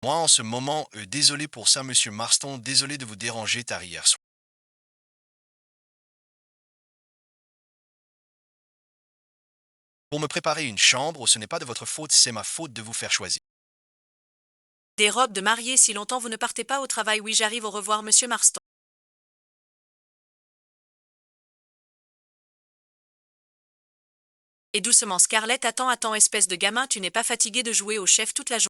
Moi, en ce moment, désolé pour ça, monsieur Marston, désolé de vous déranger tard hier soir. Pour me préparer une chambre, ce n'est pas de votre faute, c'est ma faute de vous faire choisir. Des robes de mariée, si longtemps vous ne partez pas au travail. Oui, j'arrive, au revoir, monsieur Marston. Et doucement, Scarlett, attends, espèce de gamin, tu n'es pas fatigué de jouer au chef toute la journée?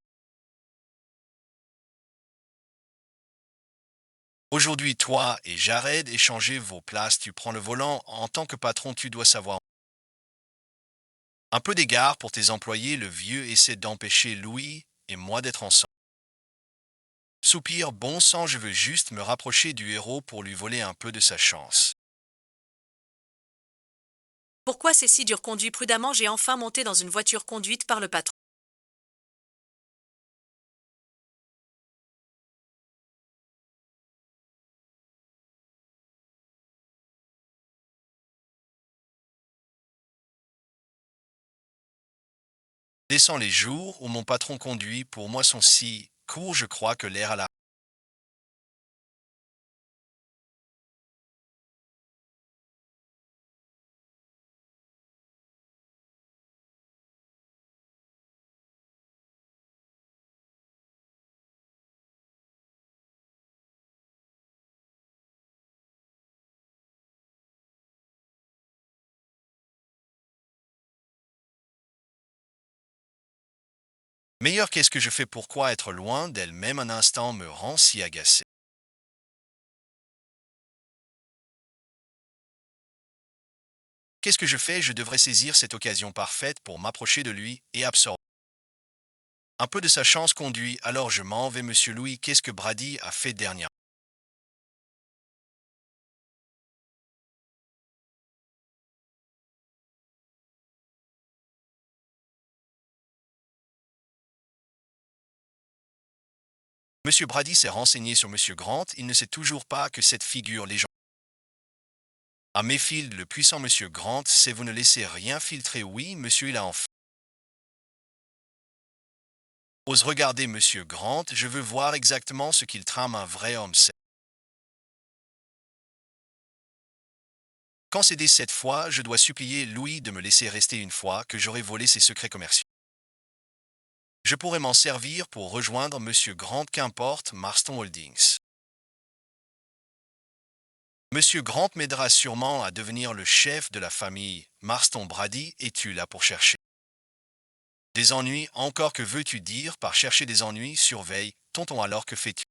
Aujourd'hui, toi et Jared échangez vos places, tu prends le volant, en tant que patron, tu dois savoir. Un peu d'égard pour tes employés, le vieux essaie d'empêcher Louis et moi d'être ensemble. Soupir, bon sang, je veux juste me rapprocher du héros pour lui voler un peu de sa chance. Pourquoi c'est si dur? Conduis prudemment, j'ai enfin monté dans une voiture conduite par le patron. Descends les jours où mon patron conduit, pour moi sont si courts, je crois que l'air à la... Meilleur qu'est-ce que je fais, pourquoi être loin d'elle même un instant me rend si agacé. Qu'est-ce que je fais? Je devrais saisir cette occasion parfaite pour m'approcher de lui et absorber un peu de sa chance conduit, alors je m'en vais, monsieur Louis, qu'est-ce que Brady a fait dernièrement? Monsieur Brady s'est renseigné sur monsieur Grant, il ne sait toujours pas que cette figure légendaire. À Mayfield, le puissant monsieur Grant, c'est vous ne laissez rien filtrer, oui, monsieur, il a enfin. Ose regarder monsieur Grant, je veux voir exactement ce qu'il trame, un vrai homme sait. Quand c'est dès cette fois, je dois supplier Louis de me laisser rester une fois que j'aurai volé ses secrets commerciaux. Je pourrais m'en servir pour rejoindre monsieur Grant, qu'importe, Marston Holdings. Monsieur Grant m'aidera sûrement à devenir le chef de la famille Marston Brady, es-tu là pour chercher des ennuis? Encore, que veux-tu dire par chercher des ennuis? Surveille, tonton, alors que fais-tu?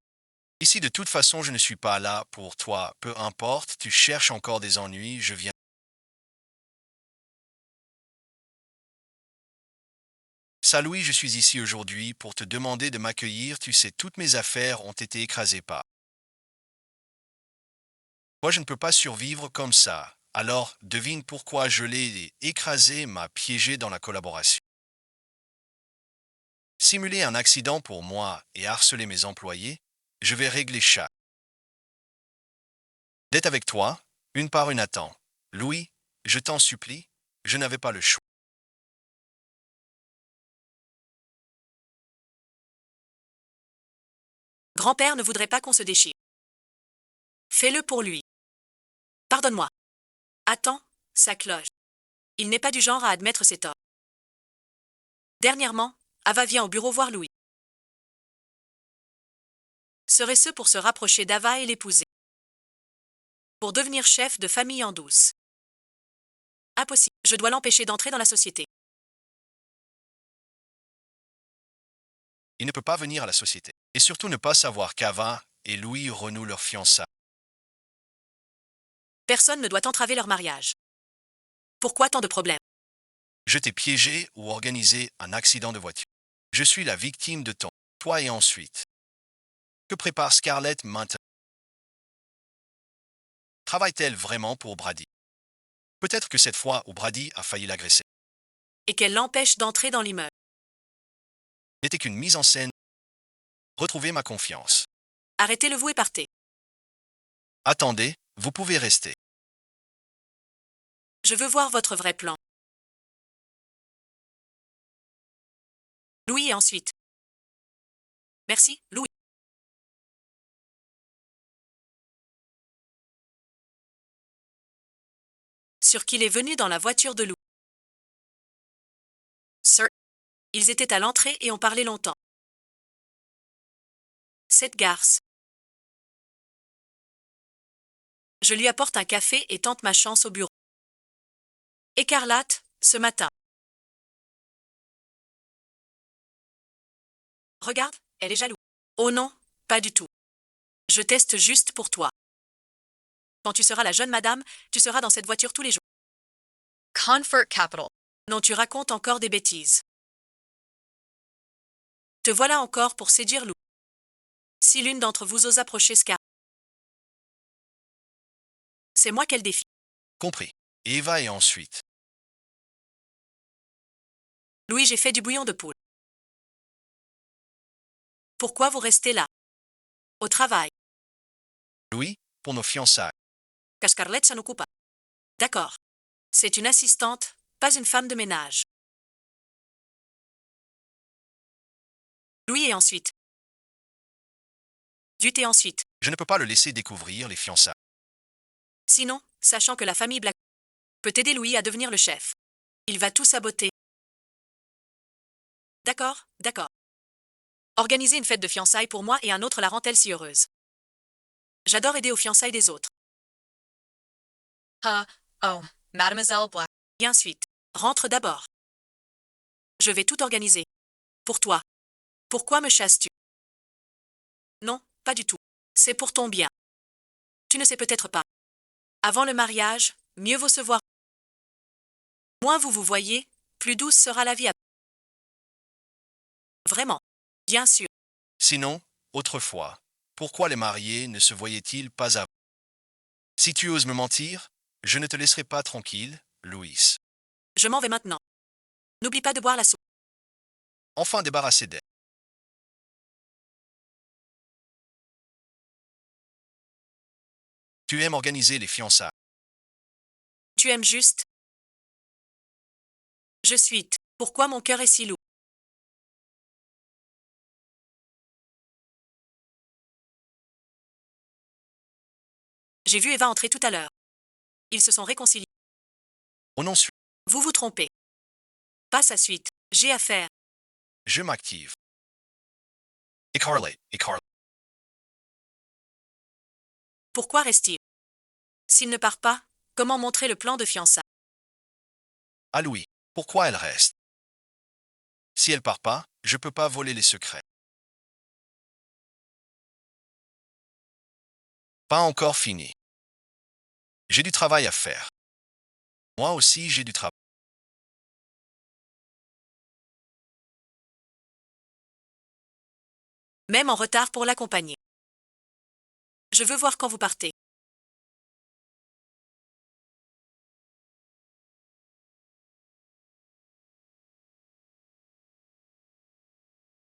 Ici, de toute façon, je ne suis pas là pour toi, peu importe, tu cherches encore des ennuis, je viens. Ça, Louis, je suis ici aujourd'hui pour te demander de m'accueillir, tu sais, toutes mes affaires ont été écrasées par Moi, je ne peux pas survivre comme ça. Alors, devine pourquoi je l'ai écrasé m'a piégé dans la collaboration. Simuler un accident pour moi et harceler mes employés, je vais régler chaque. D'être avec toi, une par une attend. Louis, je t'en supplie, je n'avais pas le choix. Grand-père ne voudrait pas qu'on se déchire. Fais-le pour lui. Pardonne-moi. Attends, ça cloche. Il n'est pas du genre à admettre ses torts. Dernièrement, Ava vient au bureau voir Louis. Serait-ce pour se rapprocher d'Ava et l'épouser? Pour devenir chef de famille en douce? Impossible. Je dois l'empêcher d'entrer dans la société. Il ne peut pas venir à la société. Et surtout ne pas savoir qu'Ava et Louis renouent leur fiançailles. Personne ne doit entraver leur mariage. Pourquoi tant de problèmes? Je t'ai piégé ou organisé un accident de voiture. Je suis la victime de ton. Toi et ensuite. Que prépare Scarlett maintenant? Travaille-t-elle vraiment pour Brady? Peut-être que cette fois où Brady a failli l'agresser. Et qu'elle l'empêche d'entrer dans l'immeuble. N'était qu'une mise en scène. Retrouvez ma confiance. Arrêtez-le vous et partez. Attendez, vous pouvez rester. Je veux voir votre vrai plan. Louis et ensuite. Merci, Louis. Sur qu'il est venu dans la voiture de Louis. Sir. Ils étaient à l'entrée et ont parlé longtemps. Cette garce. Je lui apporte un café et tente ma chance au bureau. Écarlate, ce matin. Regarde, elle est jalouse. Oh non, pas du tout. Je teste juste pour toi. Quand tu seras la jeune madame, tu seras dans cette voiture tous les jours. Comfort Capital. Non, tu racontes encore des bêtises. Te voilà encore pour séduire Lou. Si l'une d'entre vous ose approcher Scar, c'est moi qu'elle défie. Compris. Eva et ensuite. Louis, j'ai fait du bouillon de poule. Pourquoi vous restez là? Au travail. Louis, pour nos fiançailles. Car Scarlett s'en occupe pas. D'accord. C'est une assistante, pas une femme de ménage. Louis et ensuite. Du thé ensuite. Je ne peux pas le laisser découvrir les fiançailles. Sinon, sachant que la famille Black peut aider Louis à devenir le chef. Il va tout saboter. D'accord, d'accord. Organisez une fête de fiançailles pour moi et un autre la rend-elle si heureuse. J'adore aider aux fiançailles des autres. Oh, Mademoiselle Black. Et ensuite, rentre d'abord. Je vais tout organiser. Pour toi. Pourquoi me chasses-tu? Non, pas du tout. C'est pour ton bien. Tu ne sais peut-être pas. Avant le mariage, mieux vaut se voir. Moins vous vous voyez, plus douce sera la vie à... Vraiment. Bien sûr. Sinon, autrefois, pourquoi les mariés ne se voyaient-ils pas avant? Si tu oses me mentir, je ne te laisserai pas tranquille, Louis. Je m'en vais maintenant. N'oublie pas de boire la soupe. Enfin débarrassé d'elle. Tu aimes organiser les fiançailles. Tu aimes juste. Je suis. Pourquoi mon cœur est si lourd? J'ai vu Eva entrer tout à l'heure. Ils se sont réconciliés. Au nom suivant, Vous vous trompez. Passe à suite. J'ai affaire. je m'active. Écarlate. Pourquoi reste-t-il? S'il ne part pas, comment montrer le plan de fiançailles? À Louis, pourquoi elle reste? Si elle part pas, je peux pas voler les secrets. Pas encore fini. J'ai du travail à faire. Moi aussi, j'ai du travail. Même en retard pour l'accompagner. Je veux voir quand vous partez.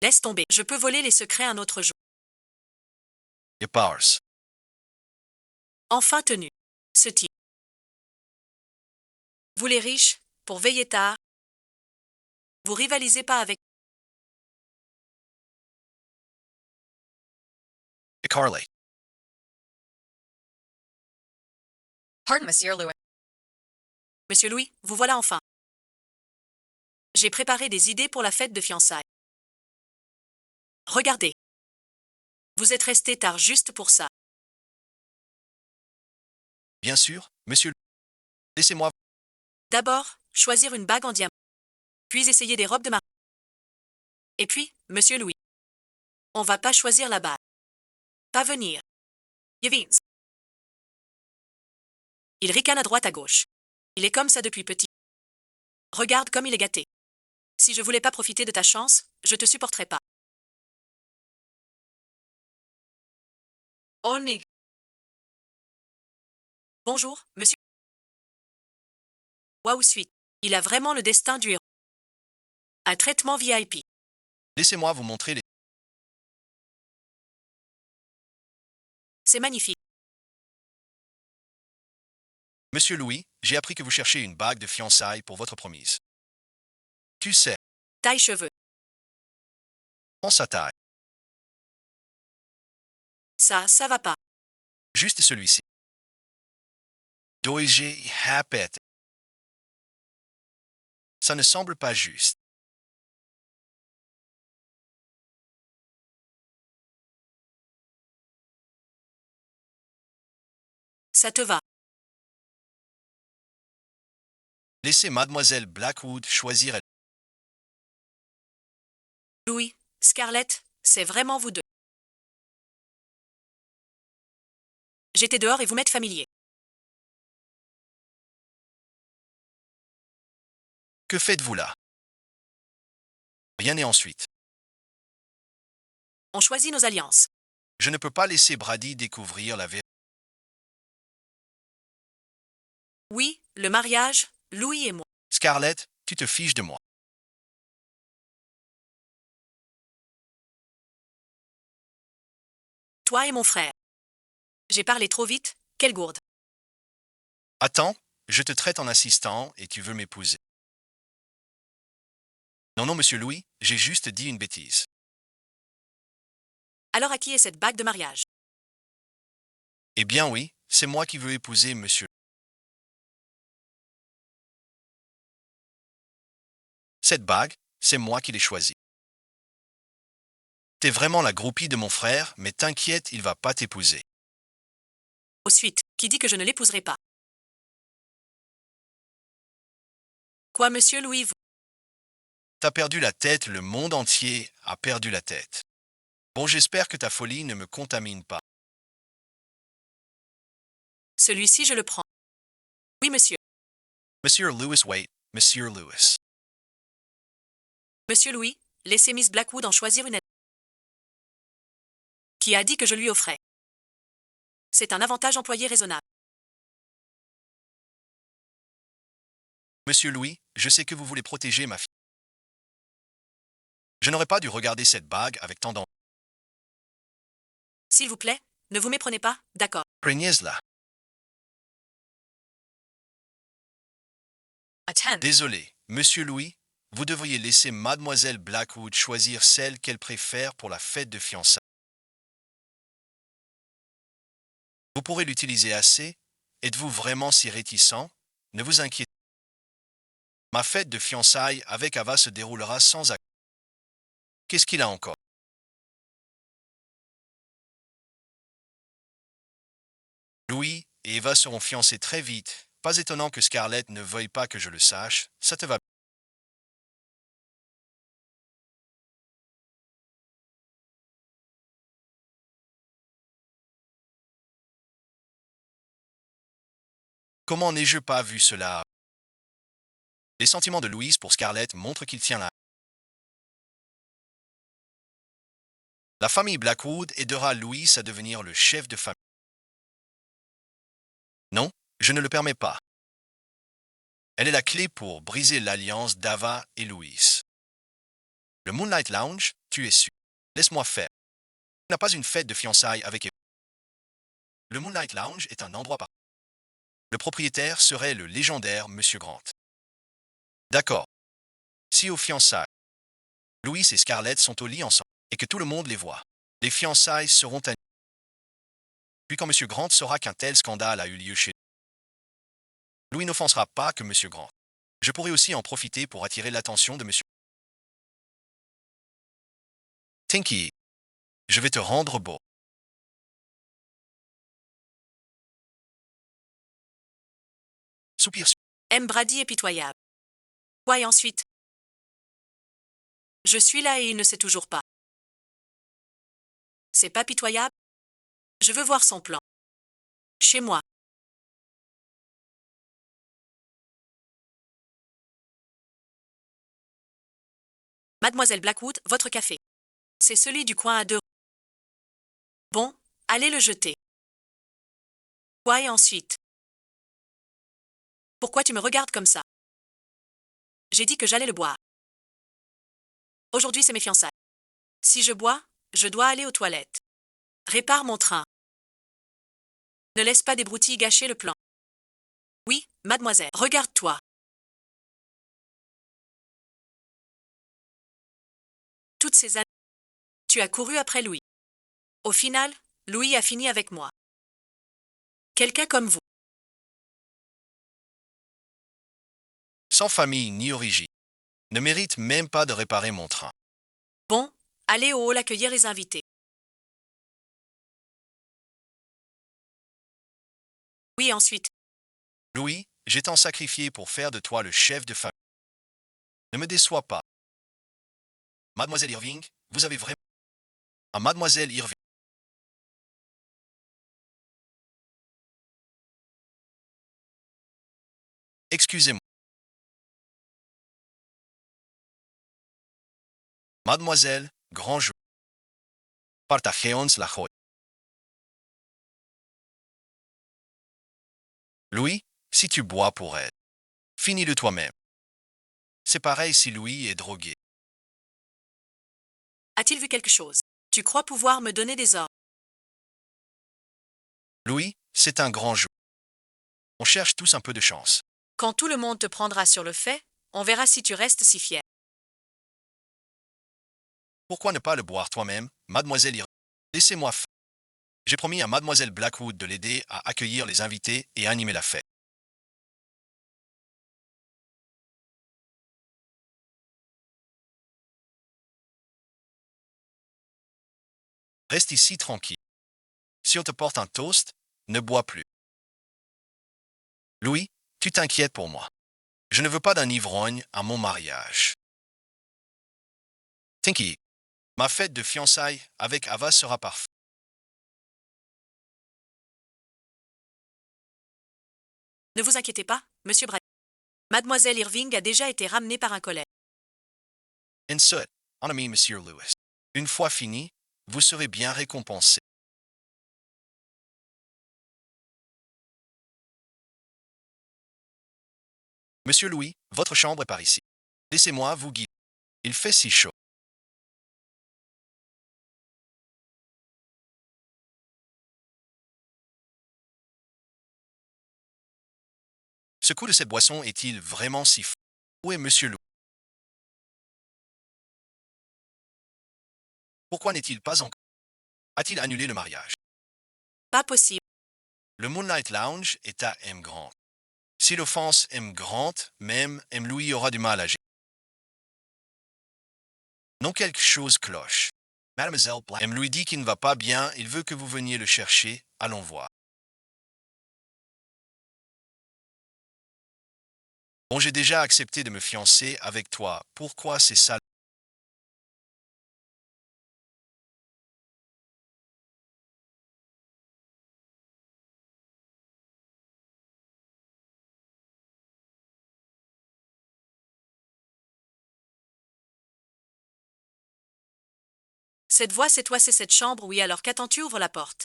Laisse tomber, je peux voler les secrets un autre jour. Je pars. Enfin tenu. Ce type. Vous les riches, pour veiller tard. Vous rivalisez pas avec. Carly. Pardon, Monsieur Louis. Monsieur Louis, vous voilà enfin. J'ai préparé des idées pour la fête de fiançailles. Regardez. Vous êtes resté tard juste pour ça. Bien sûr, monsieur. Laissez-moi. D'abord, choisir une bague en diamant. Puis essayer des robes de mariage. Et puis, Monsieur Louis. On va pas choisir la bague. Pas venir. Yevins. Il ricane à droite à gauche. Il est comme ça depuis petit. Regarde comme il est gâté. Si je voulais pas profiter de ta chance, je te supporterais pas. On est. Bonjour, monsieur. Waouh, suite. Il a vraiment le destin du héros. Un traitement VIP. Laissez-moi vous montrer les. C'est magnifique. Monsieur Louis, j'ai appris que vous cherchez une bague de fiançailles pour votre promise. Tu sais, Taille cheveux. prends sa taille. Ça va pas. Juste celui-ci. Doige Hapet. Ça ne semble pas juste. Ça te va. Laissez mademoiselle Blackwood choisir elle. Louis, Scarlett, c'est vraiment vous deux. J'étais dehors et vous m'êtes familier. Que faites-vous là? Rien n'est ensuite. On choisit nos alliances. Je ne peux pas laisser Brady découvrir la vérité. Oui, le mariage, Louis et moi. Scarlett, tu te fiches de moi. Toi et mon frère. J'ai parlé trop vite, quelle gourde. Attends, je te traite en assistant et tu veux m'épouser. Non, non, monsieur Louis, j'ai juste dit une bêtise. Alors à qui est cette bague de mariage? Eh bien oui, c'est moi qui veux épouser monsieur. Cette bague, c'est moi qui l'ai choisie. T'es vraiment la groupie de mon frère, mais t'inquiète, il va pas t'épouser. Au suite, qui dit que je ne l'épouserai pas? Quoi, monsieur Louis, vous... T'as perdu la tête, le monde entier a perdu la tête. Bon, j'espère que ta folie ne me contamine pas. Celui-ci, je le prends. Oui, monsieur. Monsieur Lewis, wait, Monsieur Lewis. Monsieur Louis, laissez Miss Blackwood en choisir une. Qui a dit que je lui offrais? C'est un avantage employé raisonnable. Monsieur Louis, je sais que vous voulez protéger ma fille. Je n'aurais pas dû regarder cette bague avec tant d'envie. S'il vous plaît, ne vous méprenez pas, d'accord. Craignez-la. Attends. Désolé, Monsieur Louis, vous devriez laisser Mademoiselle Blackwood choisir celle qu'elle préfère pour la fête de fiançailles. Vous pourrez l'utiliser assez. Êtes-vous vraiment si réticent? Ne vous inquiétez pas. Ma fête de fiançailles avec Ava se déroulera sans accord. Qu'est-ce qu'il a encore? Louis et Eva seront fiancés très vite. Pas étonnant que Scarlett ne veuille pas que je le sache. Ça te va? Comment n'ai-je pas vu cela? Les sentiments de Louise pour Scarlett montrent qu'il tient là. La famille Blackwood aidera Louise à devenir le chef de famille. Non, je ne le permets pas. Elle est la clé pour briser l'alliance d'Ava et Louise. Le Moonlight Lounge, Tu es sûr. Laisse-moi faire. Tu n'as pas une fête de fiançailles avec... Le Moonlight Lounge est un endroit par... Le propriétaire serait le légendaire Monsieur Grant. D'accord. Si aux fiançailles, Louis et Scarlett sont au lit ensemble et que tout le monde les voit, les fiançailles seront annulées. Puis quand Monsieur Grant saura qu'un tel scandale a eu lieu chez lui, Louis n'offensera pas que Monsieur Grant. Je pourrais aussi en profiter pour attirer l'attention de Monsieur Tinky. Je vais te rendre beau. Soupir. M. Brady est pitoyable. Quoi et ensuite? Je suis là et il ne sait toujours pas. C'est pas pitoyable? Je veux voir son plan. Chez moi. Mademoiselle Blackwood, votre café. C'est celui du coin à 2. Bon, allez le jeter. Quoi et ensuite? Pourquoi tu me regardes comme ça? J'ai dit que j'allais le boire. Aujourd'hui, c'est mes fiançailles. Si je bois, je dois aller aux toilettes. Répare mon train. Ne laisse pas des broutilles gâcher le plan. Oui, mademoiselle, regarde-toi. Toutes ces années, tu as couru après Louis. Au final, Louis a fini avec moi. Quelqu'un comme vous. Sans famille ni origine, ne mérite même pas de réparer mon train. Bon, allez au hall accueillir les invités. Oui, ensuite. Louis, j'ai tant sacrifié pour faire de toi le chef de famille. Ne me déçois pas. Mademoiselle Irving, vous avez vraiment... À Mademoiselle Irving. Excusez-moi. Mademoiselle, grand jour. Partageons la joie. Louis, si tu bois pour elle, finis-le toi-même. C'est pareil si Louis est drogué. A-t-il vu quelque chose? Tu crois pouvoir me donner des ordres? Louis, c'est un grand jour. On cherche tous un peu de chance. Quand tout le monde te prendra sur le fait, on verra si tu restes si fier. Pourquoi ne pas le boire toi-même, Mademoiselle Irving? Laissez-moi faire. J'ai promis à Mademoiselle Blackwood de l'aider à accueillir les invités et animer la fête. Reste ici tranquille. Si on te porte un toast, ne bois plus. Louis, tu t'inquiètes pour moi. Je ne veux pas d'un ivrogne à mon mariage. Tinky, ma fête de fiançailles avec Ava sera parfaite. Ne vous inquiétez pas, monsieur Brady. Mademoiselle Irving a déjà été ramenée par un collègue. En ce, en ami Monsieur Lewis. Une fois fini, vous serez bien récompensé. Monsieur Louis, votre chambre est par ici. Laissez-moi vous guider. Il fait si chaud. Ce coup de cette boisson est-il vraiment si fort? Où est Monsieur Louis? Pourquoi n'est-il pas encore? A-t-il annulé le mariage? Pas possible. Le Moonlight Lounge est à M. Grant. Si l'offense M. Grant, même M. Louis aura du mal à gérer. Non, quelque chose cloche. Mademoiselle Black. M. Louis dit qu'il ne va pas bien, il veut que vous veniez le chercher. Allons voir. Bon, j'ai déjà accepté de me fiancer avec toi. Pourquoi c'est ça? Cette voix, c'est toi, c'est cette chambre, oui, alors qu'attends-tu? Ouvre la porte.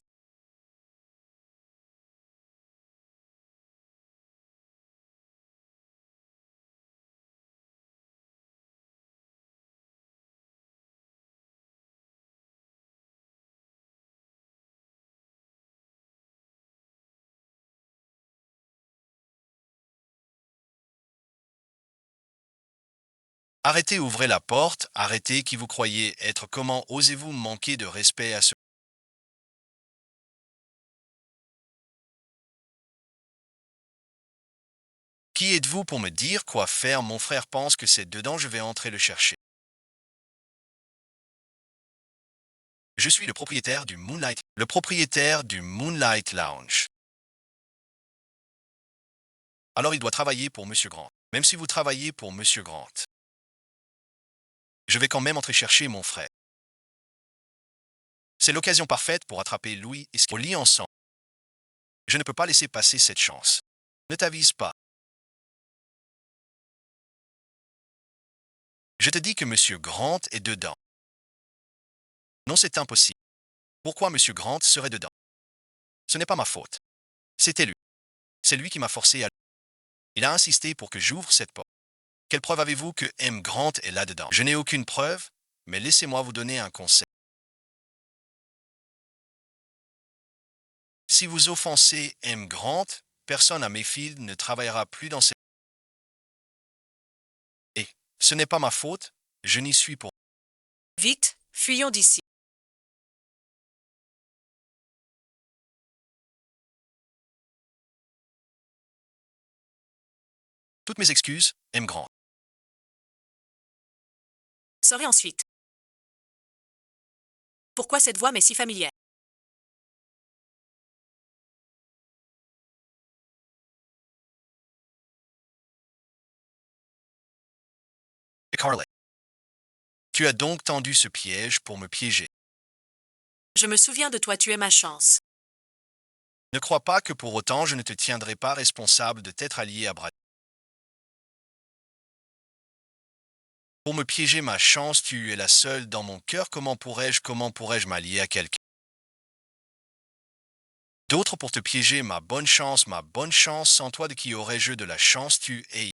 Arrêtez, ouvrez la porte, arrêtez qui vous croyez être. Comment osez-vous manquer de respect à ce... Qui êtes-vous pour me dire quoi faire? Mon frère pense que c'est dedans, je vais entrer le chercher. Je suis le propriétaire du Moonlight. Le propriétaire du Moonlight Lounge. Alors il doit travailler pour Monsieur Grant. Même si vous travaillez pour Monsieur Grant. Je vais quand même entrer chercher mon frère. C'est l'occasion parfaite pour attraper Louis et au lit ensemble. Je ne peux pas laisser passer cette chance. Ne t'avise pas. Je te dis que Monsieur Grant est dedans. Non, c'est impossible. Pourquoi Monsieur Grant serait dedans? Ce n'est pas ma faute. C'était lui. C'est lui qui m'a forcé à... Il a insisté pour que j'ouvre cette porte. Quelle preuve avez-vous que M. Grant est là-dedans? Je n'ai aucune preuve, mais laissez-moi vous donner un conseil. Si vous offensez M. Grant, personne à Mayfield ne travaillera plus dans cette... Et ce n'est pas ma faute, je n'y suis pour... Vite, fuyons d'ici. Toutes mes excuses, M. Grant. Saurai ensuite. Pourquoi cette voix m'est si familière? Carly. Tu as donc tendu ce piège pour me piéger. Je me souviens de toi, tu es ma chance. Ne crois pas que pour autant je ne te tiendrai pas responsable de t'être allié à Brad. Pour me piéger ma chance, tu es la seule dans mon cœur. Comment pourrais-je m'allier à quelqu'un d'autre pour te piéger? Ma bonne chance, sans toi de qui aurais-je de la chance? Tu es...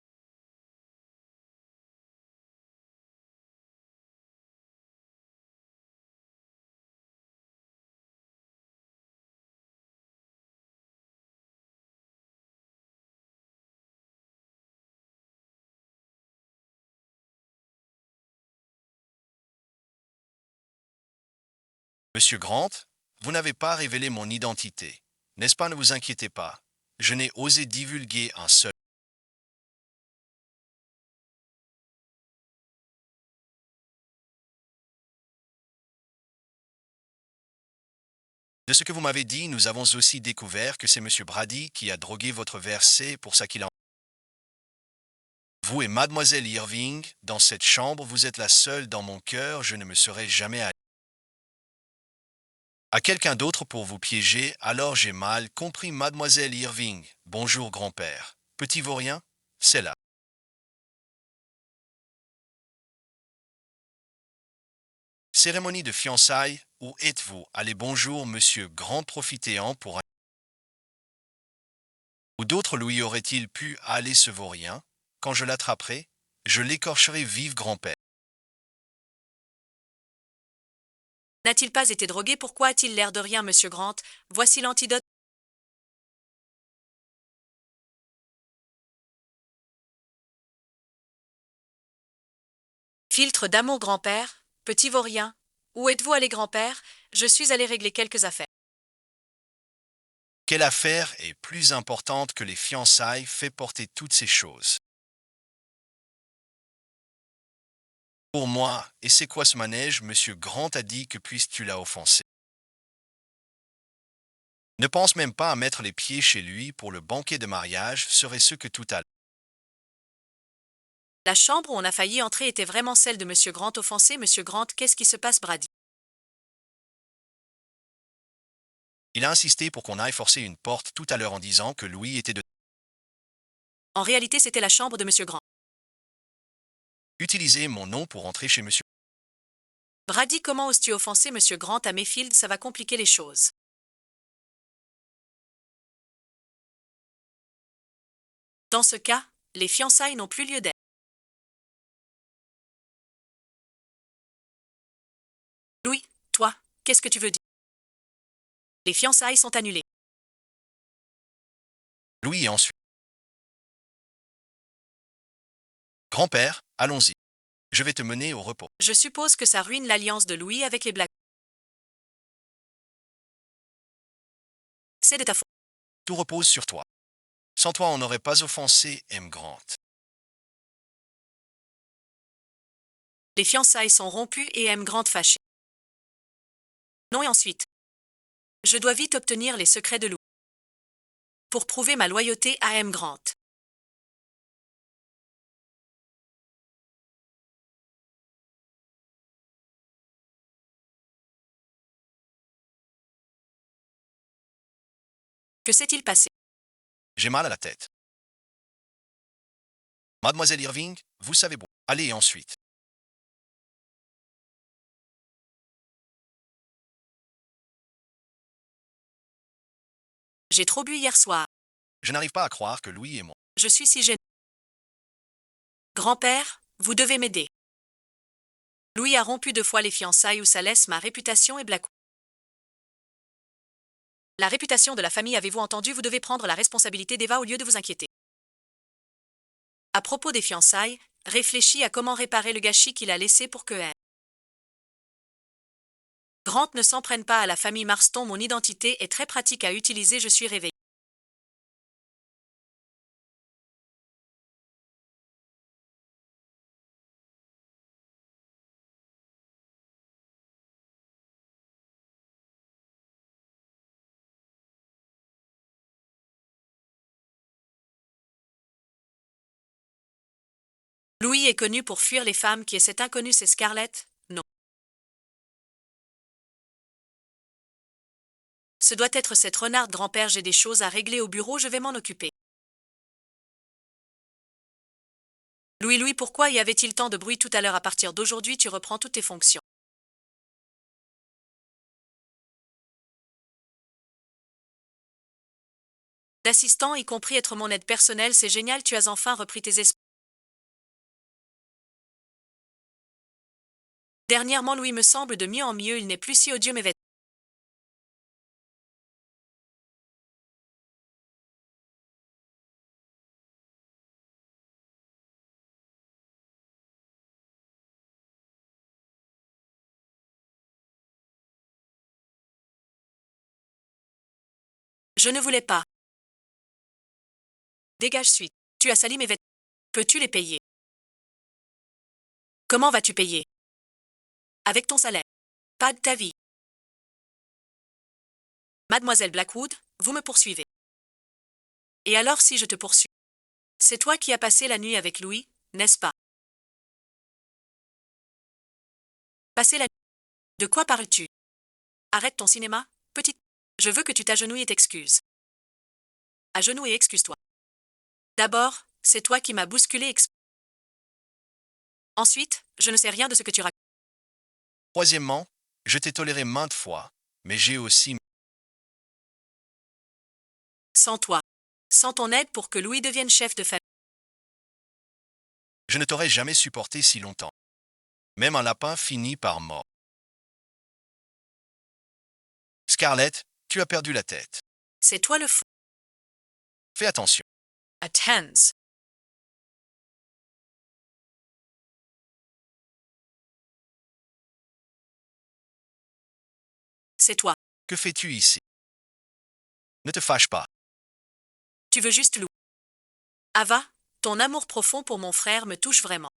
Monsieur Grant, vous n'avez pas révélé mon identité. N'est-ce pas? Ne vous inquiétez pas. Je n'ai osé divulguer un seul. De ce que vous m'avez dit, nous avons aussi découvert que c'est Monsieur Brady qui a drogué votre verset pour ça qu'il en... Vous et Mademoiselle Irving, dans cette chambre, vous êtes la seule dans mon cœur, je ne me serais jamais allié à quelqu'un d'autre pour vous piéger, alors j'ai mal compris. Mademoiselle Irving. Bonjour grand-père. Petit vaurien, c'est là. Cérémonie de fiançailles, où êtes-vous? Allez, bonjour Monsieur Grant, profitez-en pour un... Ou d'autres lui aurait-il pu aller ce vaurien? Quand je l'attraperai, je l'écorcherai vive grand-père. N'a-t-il pas été drogué? Pourquoi a-t-il l'air de rien, Monsieur Grant? Voici l'antidote. Filtre d'amour, grand-père. Petit vaurien. Où êtes-vous allé, grand-père? Je suis allé régler quelques affaires. Quelle affaire est plus importante que les fiançailles fait porter toutes ces choses? Pour moi, et c'est quoi ce manège? Monsieur Grant a dit que puisses-tu l'as offensé. Ne pense même pas à mettre les pieds chez lui pour le banquet de mariage, serait ce que tout à l'heure. La chambre où on a failli entrer était vraiment celle de Monsieur Grant offensé. Monsieur Grant, qu'est-ce qui se passe, Brady? Il a insisté pour qu'on aille forcer une porte tout à l'heure en disant que Louis était de... En réalité, c'était la chambre de Monsieur Grant. Utilisez mon nom pour entrer chez monsieur. Brady, comment oses-tu offenser Monsieur Grant à Mayfield? Ça va compliquer les choses. Dans ce cas, les fiançailles n'ont plus lieu d'être. Louis, toi, qu'est-ce que tu veux dire? Les fiançailles sont annulées. Louis et ensuite. Grand-père, allons-y. Je vais te mener au repos. Je suppose que ça ruine l'alliance de Louis avec les Black. C'est de ta faute. Tout repose sur toi. Sans toi, on n'aurait pas offensé M. Grant. Les fiançailles sont rompues et M. Grant fâché. Non et ensuite. Je dois vite obtenir les secrets de Louis. Pour prouver ma loyauté à M. Grant. Que s'est-il passé? J'ai mal à la tête. Mademoiselle Irving, vous savez bon. Allez ensuite. J'ai trop bu hier soir. Je n'arrive pas à croire que Louis et moi. Je suis si gêné. Grand-père, vous devez m'aider. Louis a rompu 2 fois les fiançailles où ça laisse ma réputation et Black. La réputation de la famille, avez-vous entendu? Vous devez prendre la responsabilité d'Eva au lieu de vous inquiéter. À propos des fiançailles, réfléchis à comment réparer le gâchis qu'il a laissé pour que M. Grant ne s'en prenne pas à la famille Marston. Mon identité est très pratique à utiliser. Je suis réveillé. Louis est connu pour fuir les femmes. Qui est cette inconnue? C'est Scarlett? Non. Ce doit être cette renarde. Grand-père, j'ai des choses à régler au bureau. Je vais m'en occuper. Louis, pourquoi y avait-il tant de bruit tout à l'heure? À partir d'aujourd'hui, tu reprends toutes tes fonctions. D'assistant, y compris être mon aide personnelle, c'est génial. Tu as enfin repris tes esprits. Dernièrement, Louis me semble de mieux en mieux. Il n'est plus si odieux. Mes vêtements. Je ne voulais pas. Dégage suite. Tu as sali mes vêtements. Peux-tu les payer? Comment vas-tu payer? Avec ton salaire. Pas de ta vie. Mademoiselle Blackwood, vous me poursuivez. Et alors si je te poursuis? C'est toi qui as passé la nuit avec Louis, n'est-ce pas? Passé la nuit. De quoi parles-tu? Arrête ton cinéma, petite. Je veux que tu t'agenouilles et t'excuses. Agenouille et excuse-toi. D'abord, c'est toi qui m'as bousculé. Ensuite, je ne sais rien de ce que tu racontes. Troisièmement, je t'ai toléré maintes fois, mais j'ai aussi. Sans toi. Sans ton aide pour que Louis devienne chef de famille. Je ne t'aurais jamais supporté si longtemps. Même un lapin finit par mort. Scarlett, tu as perdu la tête. C'est toi le fou. Fais attention. Attends. C'est toi. Que fais-tu ici? Ne te fâche pas. Tu veux juste Louis. Ava, ton amour profond pour mon frère me touche vraiment.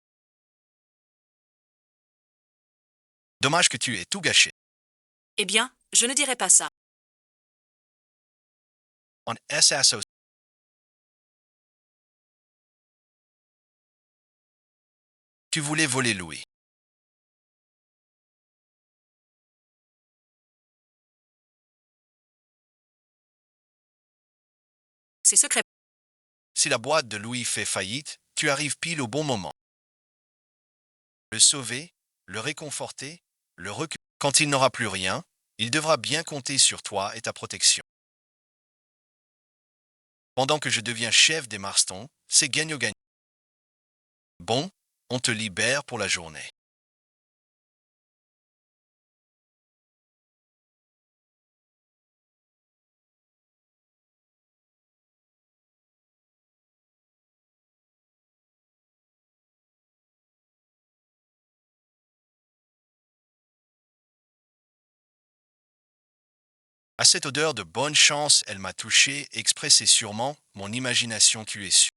Dommage que tu aies tout gâché. Eh bien, je ne dirais pas ça. En SSO. Tu voulais voler Louis. C'est secret. Si la boîte de Louis fait faillite, tu arrives pile au bon moment. Le sauver, le réconforter, le recueillir. Quand il n'aura plus rien, il devra bien compter sur toi et ta protection. Pendant que je deviens chef des Marston, c'est gagnant-gagnant. Bon, on te libère pour la journée. À cette odeur de bonne chance, elle m'a touché, exprès c'est sûrement mon imagination qui est sûre.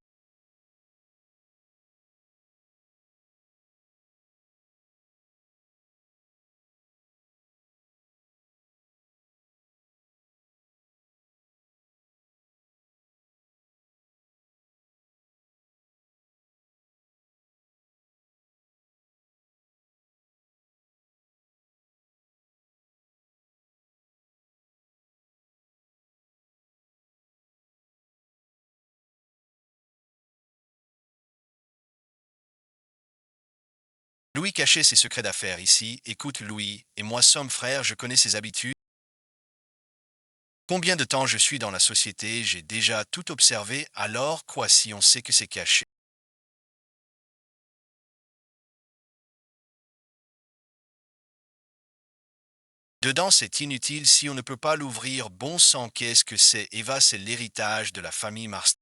Louis cachait ses secrets d'affaires ici. Écoute, Louis, et moi sommes frères, je connais ses habitudes. Combien de temps je suis dans la société, j'ai déjà tout observé, alors quoi si on sait que c'est caché? Dedans, c'est inutile si on ne peut pas l'ouvrir. Bon sang, qu'est-ce que c'est? Eva, c'est l'héritage de la famille Marston.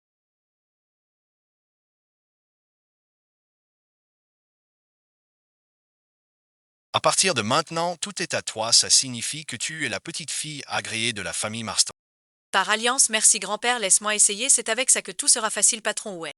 À partir de maintenant, tout est à toi, ça signifie que tu es la petite fille agréée de la famille Marston. Par alliance, merci grand-père, laisse-moi essayer, c'est avec ça que tout sera facile, patron, ouais.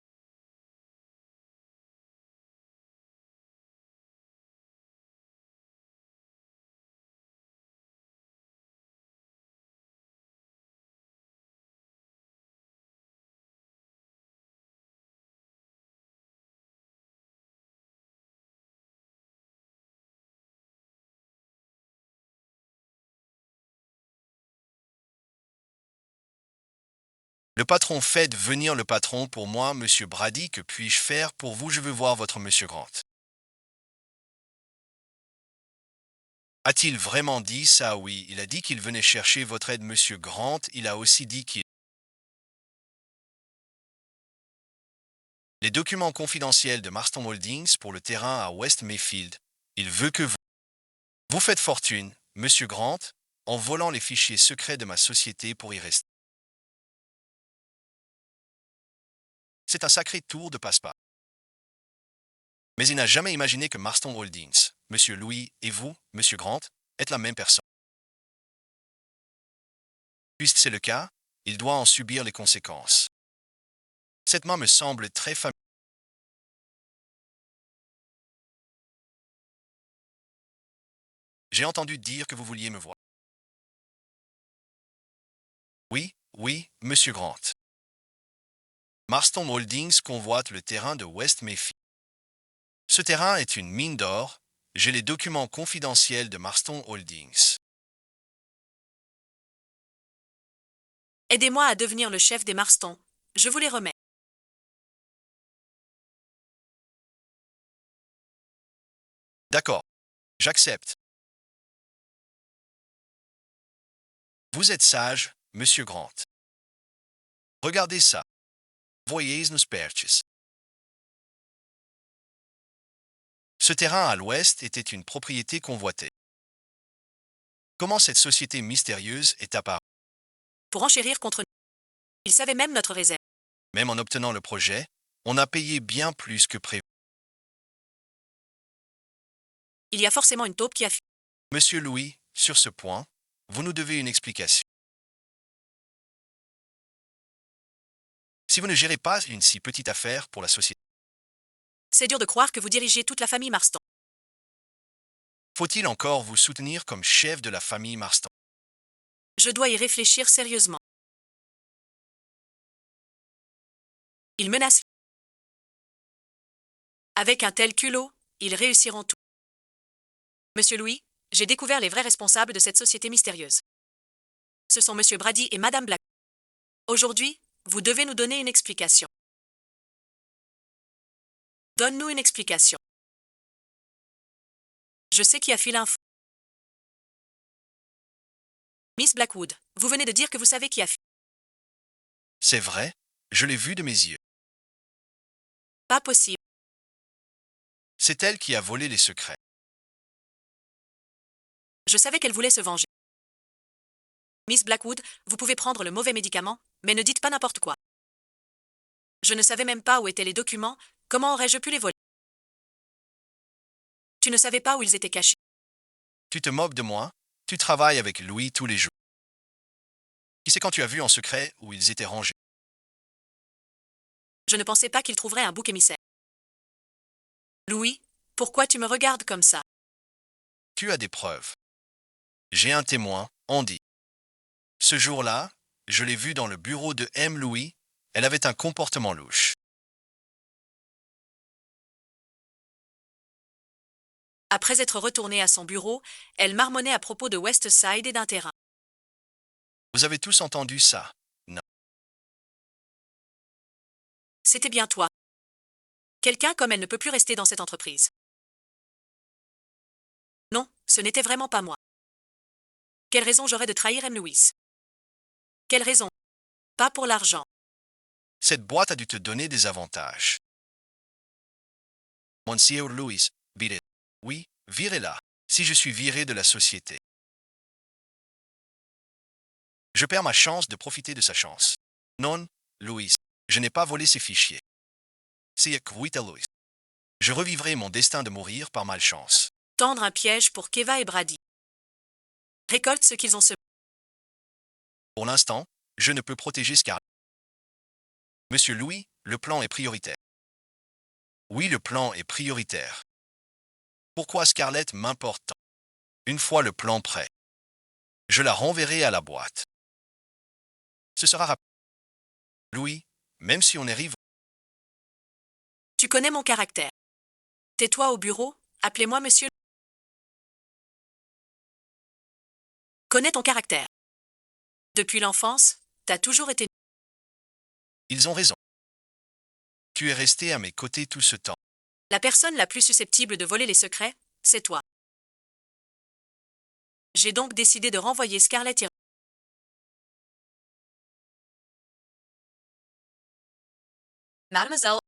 Le patron, faites venir le patron pour moi, monsieur Brady, que puis-je faire pour vous? Je veux voir votre monsieur Grant. A-t-il vraiment dit ça? Oui, il a dit qu'il venait chercher votre aide, monsieur Grant. Il a aussi dit qu'il... Les documents confidentiels de Marston Holdings pour le terrain à West Mayfield. Il veut que vous faites fortune, monsieur Grant, en volant les fichiers secrets de ma société pour y rester. C'est un sacré tour de passe-passe. Mais il n'a jamais imaginé que Marston Holdings, monsieur Louis et vous, monsieur Grant, êtes la même personne. Puisque c'est le cas, il doit en subir les conséquences. Cette main me semble très familière. J'ai entendu dire que vous vouliez me voir. Oui, oui, monsieur Grant. Marston Holdings convoite le terrain de West Mayfield. Ce terrain est une mine d'or. J'ai les documents confidentiels de Marston Holdings. Aidez-moi à devenir le chef des Marston. Je vous les remets. D'accord, j'accepte. Vous êtes sage, monsieur Grant. Regardez ça. Voyez nos perches. Ce terrain à l'ouest était une propriété convoitée. Comment cette société mystérieuse est apparue? Pour enchérir contre nous. Ils savaient même notre réserve. Même en obtenant le projet, on a payé bien plus que prévu. Il y a forcément une taupe qui a fui. Monsieur Louis, sur ce point, vous nous devez une explication. Si vous ne gérez pas une si petite affaire pour la société, C'est dur de croire que vous dirigez toute la famille Marston. faut-il encore vous soutenir comme chef de la famille Marston? Je dois y réfléchir sérieusement. Ils menacent. Avec un tel culot, ils réussiront tout. Monsieur Louis, j'ai découvert les vrais responsables de cette société mystérieuse. Ce sont Monsieur Brady et Madame Black. Aujourd'hui, vous devez nous donner une explication. Donne-nous une explication. Je sais qui a filé l'info. Miss Blackwood, vous venez de dire que vous savez qui a filé. C'est vrai, je l'ai vu de mes yeux. Pas possible. C'est elle qui a volé les secrets. Je savais qu'elle voulait se venger. Miss Blackwood, vous pouvez prendre le mauvais médicament, mais ne dites pas n'importe quoi. Je ne savais même pas où étaient les documents, comment aurais-je pu les voler? Tu ne savais pas où ils étaient cachés. Tu te moques de moi? Tu travailles avec Louis tous les jours. Qui c'est quand tu as vu en secret où ils étaient rangés? Je ne pensais pas qu'il trouverait un bouc émissaire. Louis, pourquoi tu me regardes comme ça? Tu as des preuves. J'ai un témoin, Andy. Ce jour-là, je l'ai vue dans le bureau de M. Louis. Elle avait un comportement louche. Après être retournée à son bureau, elle marmonnait à propos de Westside et d'un terrain. Vous avez tous entendu ça? Non. C'était bien toi. Quelqu'un comme elle ne peut plus rester dans cette entreprise. Non, ce n'était vraiment pas moi. Quelle raison j'aurais de trahir M. Louis? Quelle raison? Pas pour l'argent. Cette boîte a dû te donner des avantages. Monsieur Louis, virez. Oui, virez-la. Si je suis viré de la société, je perds ma chance de profiter de sa chance. Non, Louis, je n'ai pas volé ces fichiers. C'est Quita Louis. Je revivrai mon destin de mourir par malchance. Tendre un piège pour Keva et Brady. Récolte ce qu'ils ont semé. Pour l'instant, je ne peux protéger Scarlett. Monsieur Louis, le plan est prioritaire. Oui, le plan est prioritaire. Pourquoi Scarlett m'importe tant? Une fois le plan prêt, je la renverrai à la boîte. Ce sera rapide. Louis, même si on est rivaux, Tu connais mon caractère. Tais-toi au bureau, appelez-moi monsieur. Connais ton caractère. Depuis l'enfance, t'as toujours été. ils ont raison. Tu es resté à mes côtés tout ce temps. La personne la plus susceptible de voler les secrets, c'est toi. J'ai donc décidé de renvoyer Scarlett et... Mademoiselle.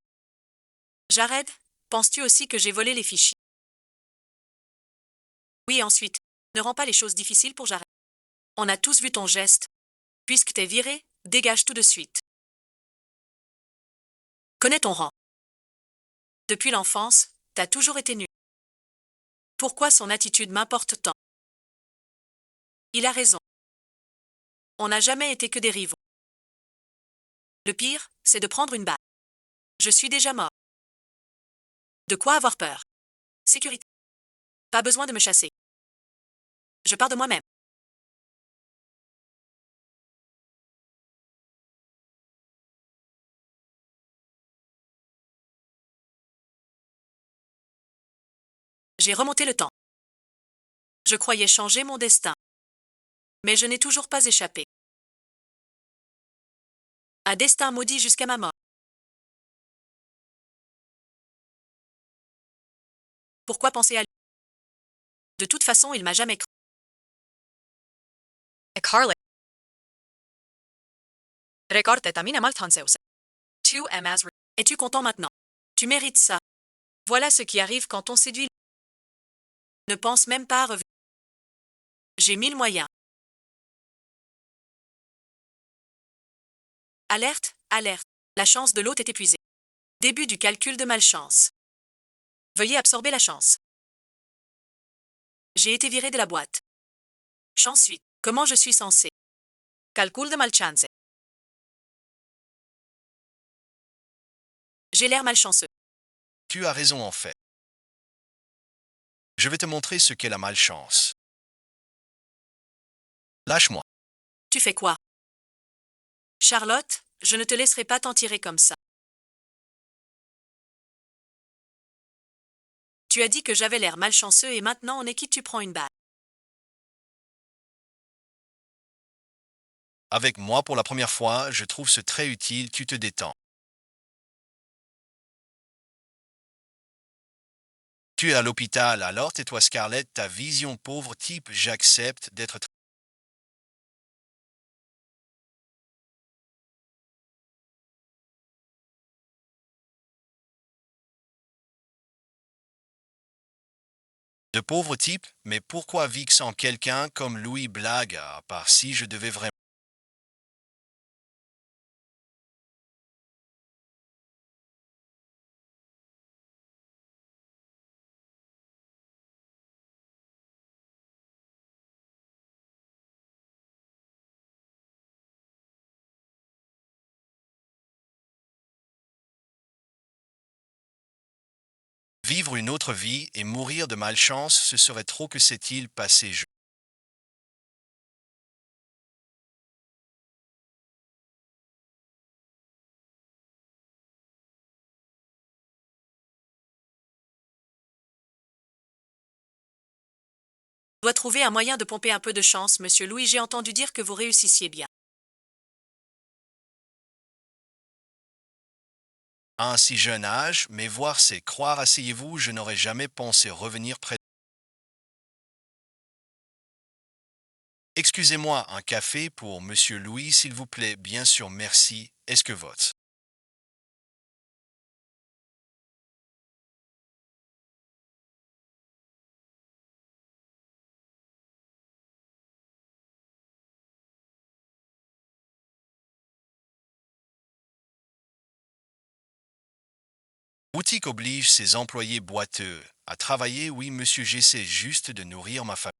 Jared, penses-tu aussi que j'ai volé les fichiers? Oui, ensuite, ne rends pas les choses difficiles pour Jared. On a tous vu ton geste. Puisque t'es viré, dégage tout de suite. Connais ton rang. Depuis l'enfance, t'as toujours été nu. Pourquoi son attitude m'importe tant? Il a raison. On n'a jamais été que des rivaux. Le pire, c'est de prendre une balle. Je suis déjà mort. De quoi avoir peur? Sécurité. Pas besoin de me chasser. Je pars de moi-même. J'ai remonté le temps. Je croyais changer mon destin. Mais je n'ai toujours pas échappé. Un destin maudit jusqu'à ma mort. Pourquoi penser à lui? De toute façon, il m'a jamais cru. Carly. Recordeta minimalt Hanseus. Tu MS. Es-tu content maintenant? Tu mérites ça. Voilà ce qui arrive quand on séduit. Ne pense même pas à revenir. J'ai 1000 moyens. Alerte, alerte. La chance de l'hôte est épuisée. Début du calcul de malchance. Veuillez absorber la chance. J'ai été viré de la boîte. Chance 8. Comment je suis censé? Calcul de malchance. J'ai l'air malchanceux. Tu as raison en fait. Je vais te montrer ce qu'est la malchance. Lâche-moi. Tu fais quoi? Charlotte, je ne te laisserai pas t'en tirer comme ça. Tu as dit que j'avais l'air malchanceux et maintenant on est qui tu prends une balle. Avec moi pour la première fois, je trouve ce très utile, tu te détends. Tu es à l'hôpital, alors tais-toi Scarlett, ta vision pauvre type, j'accepte d'être de pauvre type, mais pourquoi vexant quelqu'un comme Louis Blague, à part si je devais vraiment Vivre une autre vie et mourir de malchance, ce serait trop. Que s'est-il passé? Je dois trouver un moyen de pomper un peu de chance, monsieur Louis. J'ai entendu dire que vous réussissiez bien. À un si jeune âge, mais voir c'est croire. Asseyez-vous, je n'aurais jamais pensé revenir près. Excusez-moi, un café pour Monsieur Louis, s'il vous plaît. Bien sûr, merci. Est-ce que votre boutique oblige ses employés boiteux à travailler? Oui, monsieur, j'essaie juste de nourrir ma famille.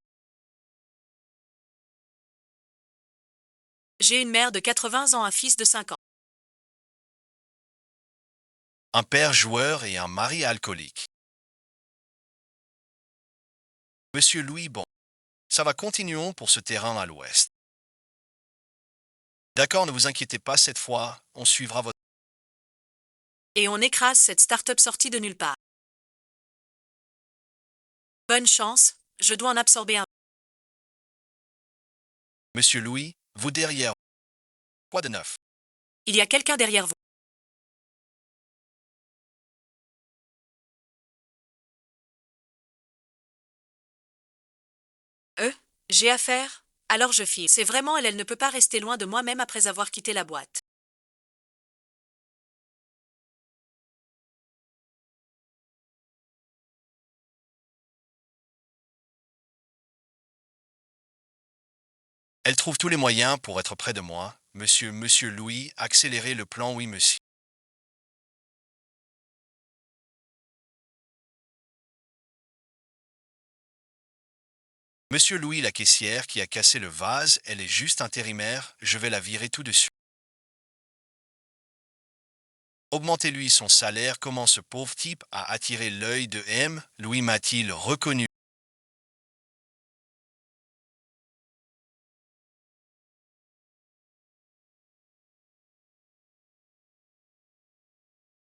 J'ai une mère de 80 ans, un fils de 5 ans. Un père joueur et un mari alcoolique. Monsieur Louis, bon, ça va, continuons pour ce terrain à l'ouest. D'accord, ne vous inquiétez pas, cette fois, on suivra votre... Et on écrase cette start-up sortie de nulle part. Bonne chance, je dois en absorber un. Monsieur Louis, vous derrière. Quoi de neuf? Il y a quelqu'un derrière vous. J'ai affaire. Alors je file. C'est vraiment elle, elle ne peut pas rester loin de moi même après avoir quitté la boîte. Elle trouve tous les moyens pour être près de moi. Monsieur Louis, accélérez le plan, oui, monsieur. Monsieur Louis, la caissière qui a cassé le vase, elle est juste intérimaire, je vais la virer tout de suite. Augmentez-lui son salaire. Comment ce pauvre type a attiré l'œil de M. Louis m'a-t-il reconnu?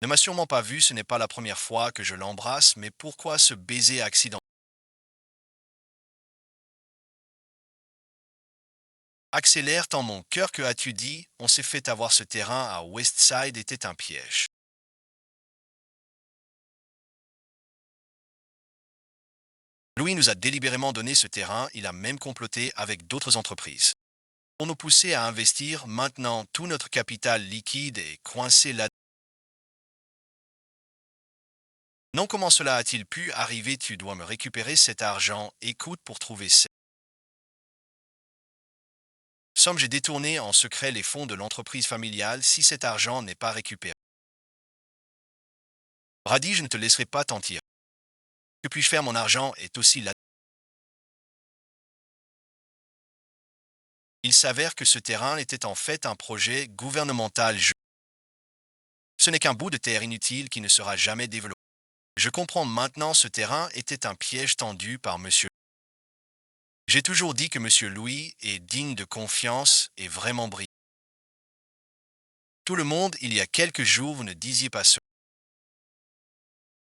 Ne m'a sûrement pas vu, ce n'est pas la première fois que je l'embrasse, mais pourquoi ce baiser accidentel? Accélère tant mon cœur. Que as-tu dit? On s'est fait avoir. Ce terrain à Westside était un piège. Louis nous a délibérément donné ce terrain, il a même comploté avec d'autres entreprises. Pour nous pousser à investir, maintenant tout notre capital liquide est coincé là. Non, comment cela a-t-il pu arriver? Tu dois me récupérer cet argent. Écoute, pour trouver ces sommes, j'ai détourné en secret les fonds de l'entreprise familiale. Si cet argent n'est pas récupéré, Brady, je ne te laisserai pas t'en tirer. Que puis-je faire? Mon argent est aussi là. Il s'avère que ce terrain était en fait un projet gouvernemental. Ce n'est qu'un bout de terre inutile qui ne sera jamais développé. Je comprends maintenant, ce terrain était un piège tendu par monsieur. J'ai toujours dit que monsieur Louis est digne de confiance et vraiment brillant. Tout le monde, il y a quelques jours, vous ne disiez pas cela.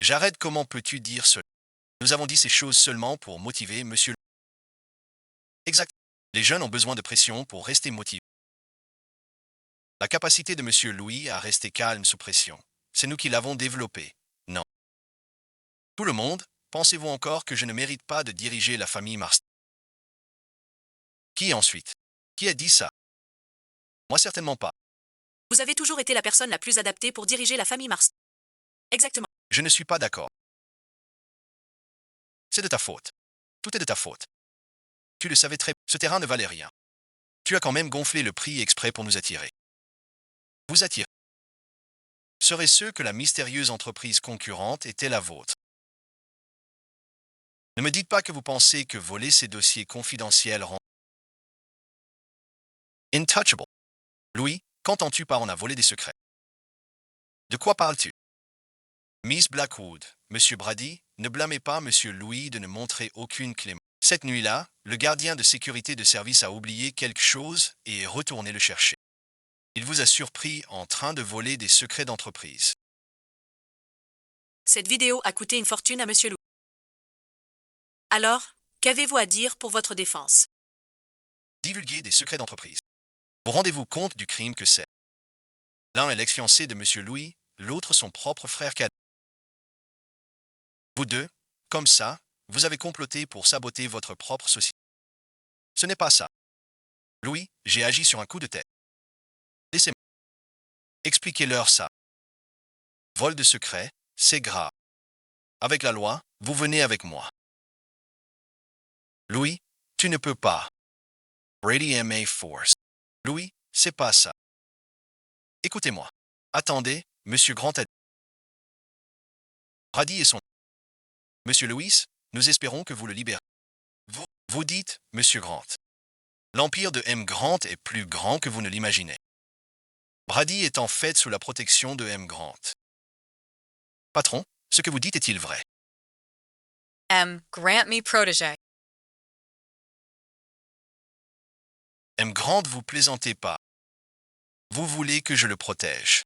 J'arrête, comment peux-tu dire cela? Nous avons dit ces choses seulement pour motiver monsieur. Exact. Les jeunes ont besoin de pression pour rester motivés. La capacité de monsieur Louis à rester calme sous pression, c'est nous qui l'avons développée. Non. Tout le monde, pensez-vous encore que je ne mérite pas de diriger la famille Marston? Qui ensuite? Qui a dit ça? Moi, certainement pas. Vous avez toujours été la personne la plus adaptée pour diriger la famille Marston. Exactement. Je ne suis pas d'accord. C'est de ta faute. Tout est de ta faute. Tu le savais très bien. Ce terrain ne valait rien. Tu as quand même gonflé le prix exprès pour nous attirer. Vous attirer. Serait-ce que la mystérieuse entreprise concurrente était la vôtre? Ne me dites pas que vous pensez que voler ces dossiers confidentiels rend intouchable. Louis, qu'entends-tu par on a volé des secrets? De quoi parles-tu? Miss Blackwood, Monsieur Brady, ne blâmez pas Monsieur Louis de ne montrer aucune clémence. Cette nuit-là, le gardien de sécurité de service a oublié quelque chose et est retourné le chercher. Il vous a surpris en train de voler des secrets d'entreprise. Cette vidéo a coûté une fortune à Monsieur Lou. Alors, qu'avez-vous à dire pour votre défense? Divulguer des secrets d'entreprise. Vous rendez-vous compte du crime que c'est? L'un est l'ex-fiancé de Monsieur Louis, l'autre son propre frère cadet. Vous deux, comme ça, vous avez comploté pour saboter votre propre société. Ce n'est pas ça. Louis, j'ai agi sur un coup de tête. Laissez-moi. Expliquez-leur ça. Vol de secret, c'est grave. Avec la loi, vous venez avec moi. Louis, tu ne peux pas. Brady M.A. Force. Louis, c'est pas ça. Écoutez-moi. Attendez, Monsieur Grant a... Brady et son... Monsieur Louis, nous espérons que vous le libérez. Vous dites, Monsieur Grant. L'empire de M. Grant est plus grand que vous ne l'imaginez. Brady est en fait sous la protection de M. Grant. Patron, ce que vous dites est-il vrai? Grant me protégé. M. Grant, vous plaisantez pas. Vous voulez que je le protège.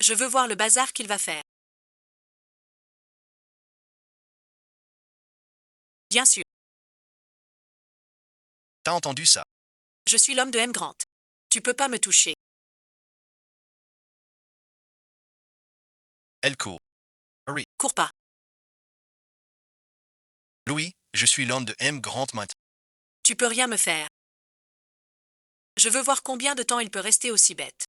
Je veux voir le bazar qu'il va faire. Bien sûr, T'as entendu ça? je suis l'homme de M. Grant. Tu peux pas me toucher. Elle court. Cours pas. Louis, je suis l'homme de M. Grant maintenant. Tu peux rien me faire. Je veux voir combien de temps il peut rester aussi bête.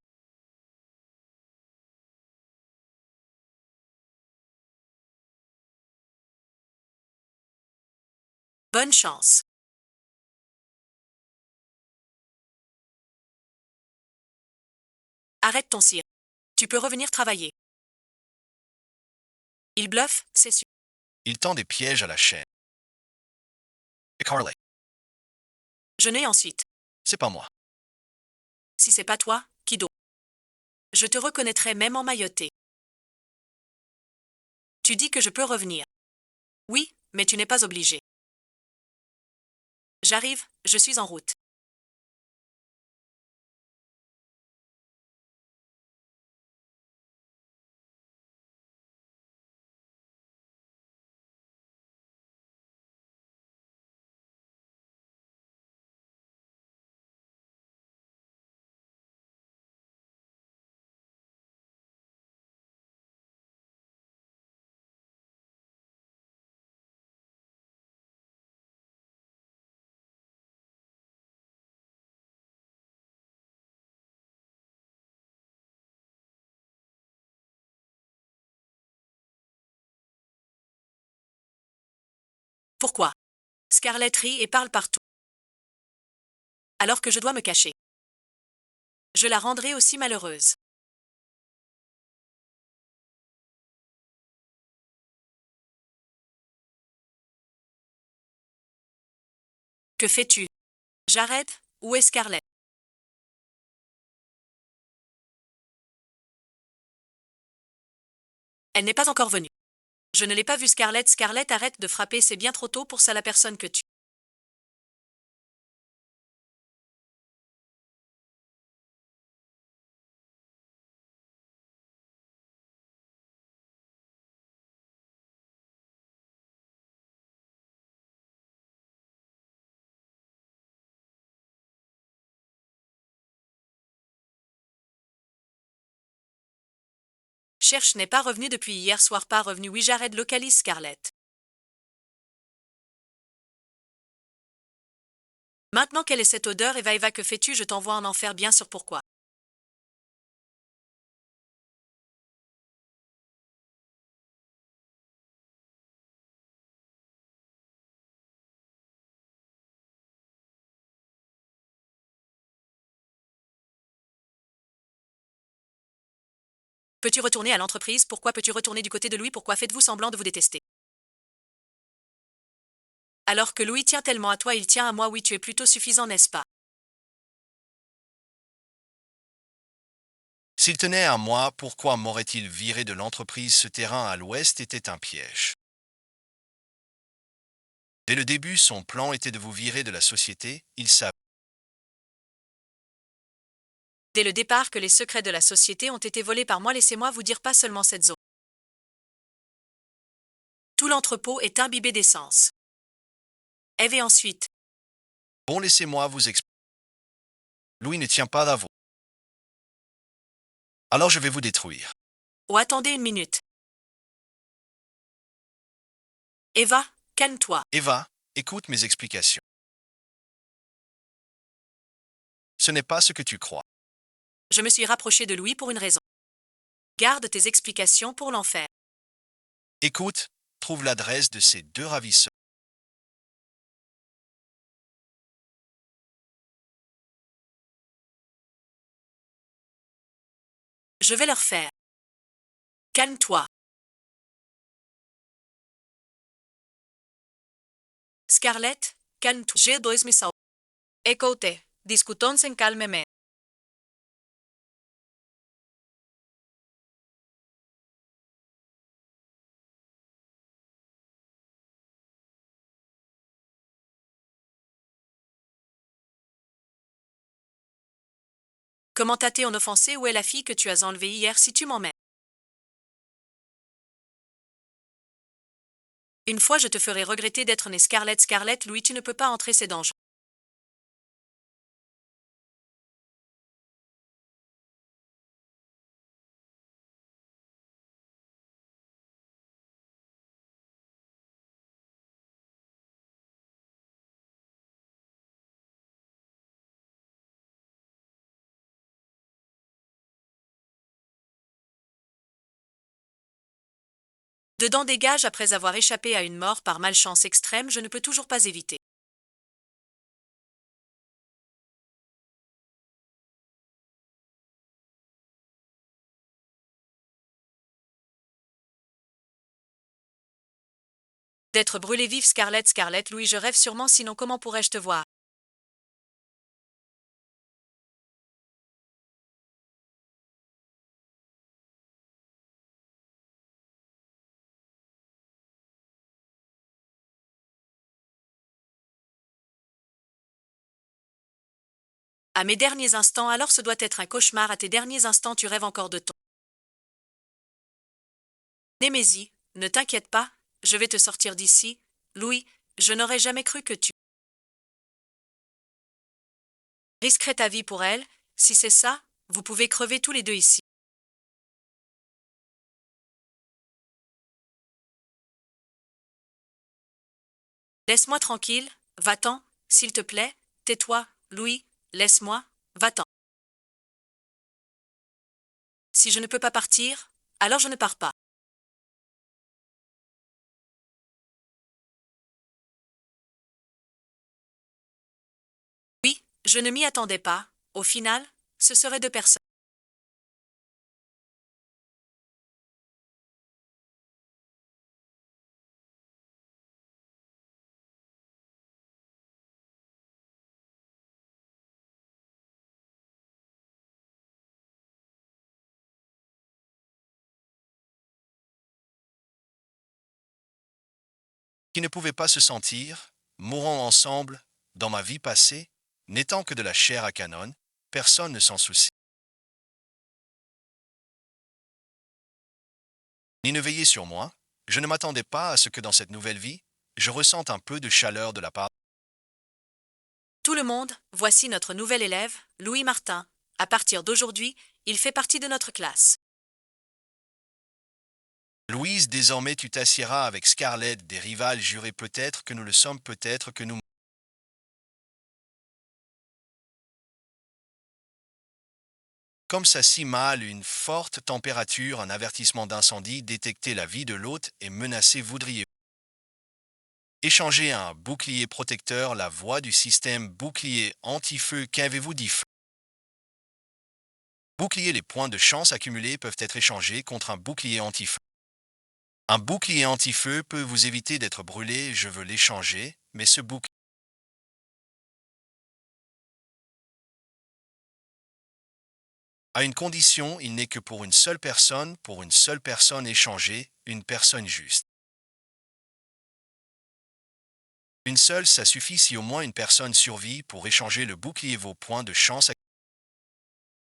Bonne chance. Arrête ton cire. Tu peux revenir travailler. Il bluffe, c'est sûr. Il tend des pièges à la chaîne. Et Carly, Je n'ai ensuite. c'est pas moi. Si c'est pas toi, qui d'autre? Je te reconnaîtrai même emmailloté. Tu dis que je peux revenir. Oui, mais tu n'es pas obligé. J'arrive, je suis en route. Pourquoi? Scarlett rit et parle partout. Alors que je dois me cacher. Je la rendrai aussi malheureuse. Que fais-tu? Jared, où est Scarlett? Elle n'est pas encore venue. Je ne l'ai pas vue Scarlett. Scarlett, arrête de frapper, c'est bien trop tôt pour ça la personne que tu... Cherche n'est pas revenu depuis hier soir, pas revenu. Oui, Jared localise Scarlett. Maintenant quelle est cette odeur, Eva, que fais-tu? Je t'envoie en enfer, bien sûr pourquoi. Peux-tu retourner à l'entreprise? Pourquoi peux-tu retourner du côté de Louis? Pourquoi faites-vous semblant de vous détester? Alors que Louis tient tellement à toi, il tient à moi, oui, tu es plutôt suffisant, n'est-ce pas? S'il tenait à moi, pourquoi m'aurait-il viré de l'entreprise? Ce terrain à l'ouest était un piège. Dès le début, son plan était de vous virer de la société. Il savait. Dès le départ que les secrets de la société ont été volés par moi, laissez-moi vous dire pas seulement cette zone. Tout l'entrepôt est imbibé d'essence. Eve et ensuite. Bon, laissez-moi vous expliquer. Louis ne tient pas à vous. Alors je vais vous détruire. Oh, attendez une minute. Eva, calme-toi. Eva, écoute mes explications. Ce n'est pas ce que tu crois. Je me suis rapproché de Louis pour une raison. Garde tes explications pour l'enfer. Écoute, trouve l'adresse de ces deux ravisseurs. Je vais leur faire. Calme-toi. Scarlett, calme-toi. J'ai deux missão. Écoutez, discutons en calmement. Comment tâter en offensé? Où est la fille que tu as enlevée hier si tu m'en mets? Une fois je te ferai regretter d'être née Scarlett. Scarlett, Louis, tu ne peux pas entrer, c'est dangereux. Dedans dégage après avoir échappé à une mort par malchance extrême, je ne peux toujours pas éviter. D'être brûlé vif. Scarlett, Scarlett, Louis, je rêve sûrement, sinon comment pourrais-je te voir? À mes derniers instants, alors ce doit être un cauchemar. À tes derniers instants, tu rêves encore de ton Némésie. Ne t'inquiète pas, je vais te sortir d'ici. Louis, je n'aurais jamais cru que tu risquerais ta vie pour elle. Si c'est ça, vous pouvez crever tous les deux ici. Laisse-moi tranquille, va-t'en, s'il te plaît, tais-toi, Louis, laisse-moi, va-t'en. Si je ne peux pas partir, alors je ne pars pas. Oui, je ne m'y attendais pas. Au final, ce serait deux personnes. Qui ne pouvaient pas se sentir, mourant ensemble, dans ma vie passée, n'étant que de la chair à canon, personne ne s'en soucie. Ni ne veiller sur moi, je ne m'attendais pas à ce que dans cette nouvelle vie, je ressente un peu de chaleur de la part. Tout le monde, voici notre nouvel élève, Louis Martin. À partir d'aujourd'hui, il fait partie de notre classe. Louise, désormais tu t'assieras avec Scarlett, des rivales jurés peut-être que nous le sommes, peut-être que nous. Comme ça si mal, une forte température, un avertissement d'incendie, détecter la vie de l'hôte et menacer voudriez. Échanger un bouclier protecteur, la voie du système bouclier anti-feu, qu'avez-vous dit? Bouclier, les points de chance accumulés peuvent être échangés contre un bouclier anti-feu. Un bouclier anti-feu peut vous éviter d'être brûlé, je veux l'échanger, mais ce bouclier À une condition, il n'est que pour une seule personne échangée, une personne juste. Une seule, ça suffit si au moins une personne survit pour échanger le bouclier. Vos points de chance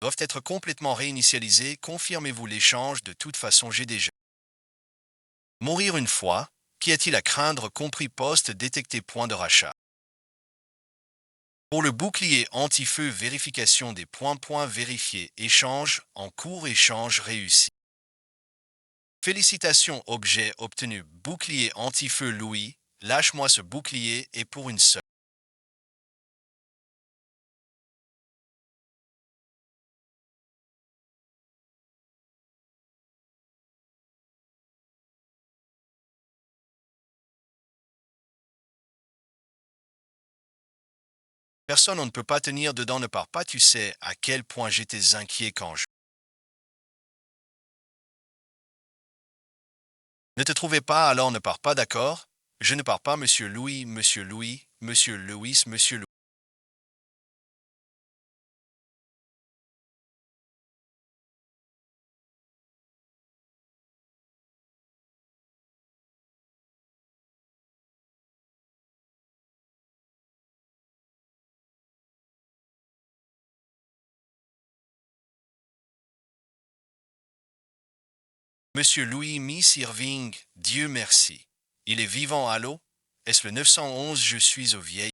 doivent être complètement réinitialisés. Confirmez-vous l'échange. De toute façon, j'ai déjà. Mourir une fois. Qu'y a-t-il à craindre compris poste détecté point de rachat. Pour le bouclier anti-feu, vérification des points vérifiés. Échange en cours, échange réussi. Félicitations, objet obtenu. Bouclier anti-feu Louis. Lâche-moi ce bouclier et pour une seule. Personne on ne peut pas tenir dedans ne part pas. Tu sais à quel point j'étais inquiet quand je. Ne te trouvez pas alors ne pars pas d'accord. Je ne pars pas monsieur Louis, monsieur Louis, monsieur Louis, monsieur Louis. Monsieur Louis Miss Irving, Dieu merci. Il est vivant, allô? Est-ce le 911? Je suis au vieil.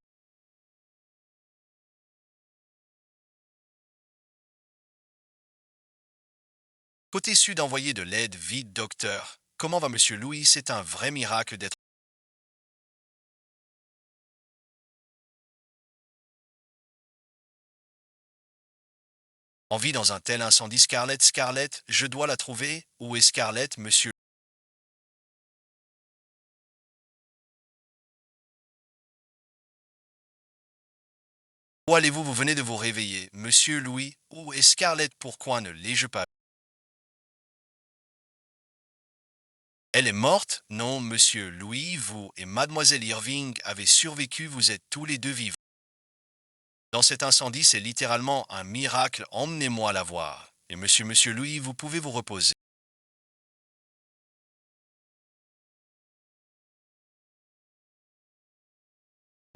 Côté sud, envoyé de l'aide vite, docteur. Comment va monsieur Louis? C'est un vrai miracle d'être. En vie dans un tel incendie. Scarlett, Scarlett, je dois la trouver. Où est Scarlett, monsieur? Où allez-vous? Vous venez de vous réveiller. Monsieur Louis, où est Scarlett? Pourquoi ne l'ai-je pas? Elle est morte? Non, monsieur Louis, vous et mademoiselle Irving avez survécu, vous êtes tous les deux vivants. Dans cet incendie, c'est littéralement un miracle, emmenez-moi la voir. Et monsieur Louis, vous pouvez vous reposer.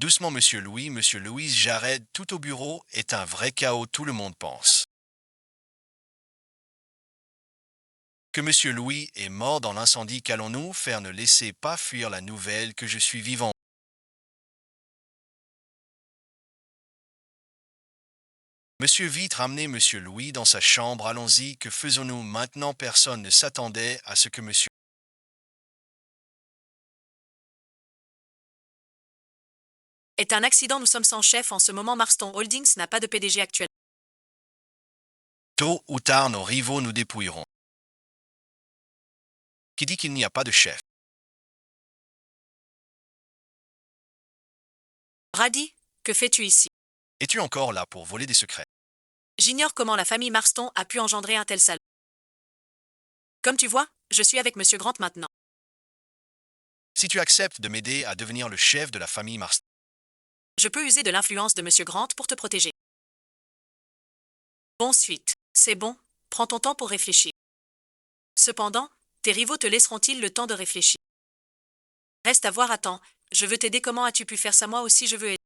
Doucement, monsieur Louis, j'arrête, tout au bureau est un vrai chaos, tout le monde pense. Que monsieur Louis est mort dans l'incendie, qu'allons-nous faire? Ne laissez pas fuir la nouvelle que je suis vivant. Monsieur, vite ramenez monsieur Louis dans sa chambre, allons-y, que faisons-nous maintenant? Personne ne s'attendait à ce que monsieur. Est un accident, nous sommes sans chef en ce moment. Marston Holdings n'a pas de PDG actuel. Tôt ou tard, nos rivaux nous dépouilleront. Qui dit qu'il n'y a pas de chef? Brady, que fais-tu ici? Es-tu encore là pour voler des secrets? J'ignore comment la famille Marston a pu engendrer un tel salaud. Comme tu vois, je suis avec monsieur Grant maintenant. Si tu acceptes de m'aider à devenir le chef de la famille Marston, Je peux user de l'influence de monsieur Grant pour te protéger. Bon suite. C'est bon, prends ton temps pour réfléchir. Cependant, tes rivaux te laisseront-ils le temps de réfléchir? Reste à voir, attends, je veux t'aider. Comment as-tu pu faire ça? Moi aussi je veux aider.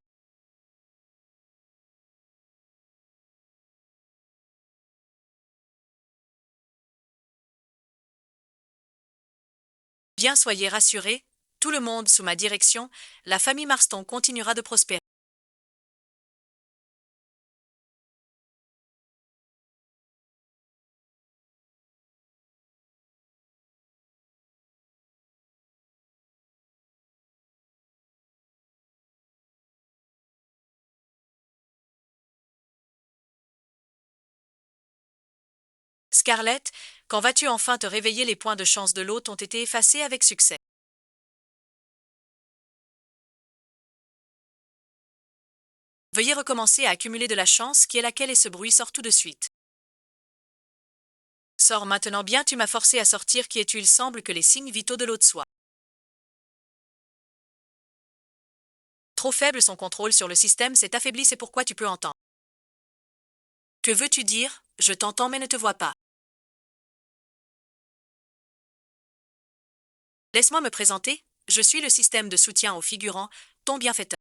Bien, soyez rassurés, tout le monde sous ma direction, la famille Marston continuera de prospérer. Scarlett, quand vas-tu enfin te réveiller? Les points de chance de l'hôte ont été effacés avec succès. Veuillez recommencer à accumuler de la chance. Qui est laquelle? Et ce bruit sort tout de suite. Sors maintenant. Bien, tu m'as forcé à sortir. Qui es-tu? Il semble que les signes vitaux de l'hôte soient trop faibles. Son contrôle sur le système s'est affaibli, c'est pourquoi tu peux entendre. Que veux-tu dire? je t'entends mais ne te vois pas. Laisse-moi me présenter, je suis le système de soutien aux figurants, ton bienfaiteur.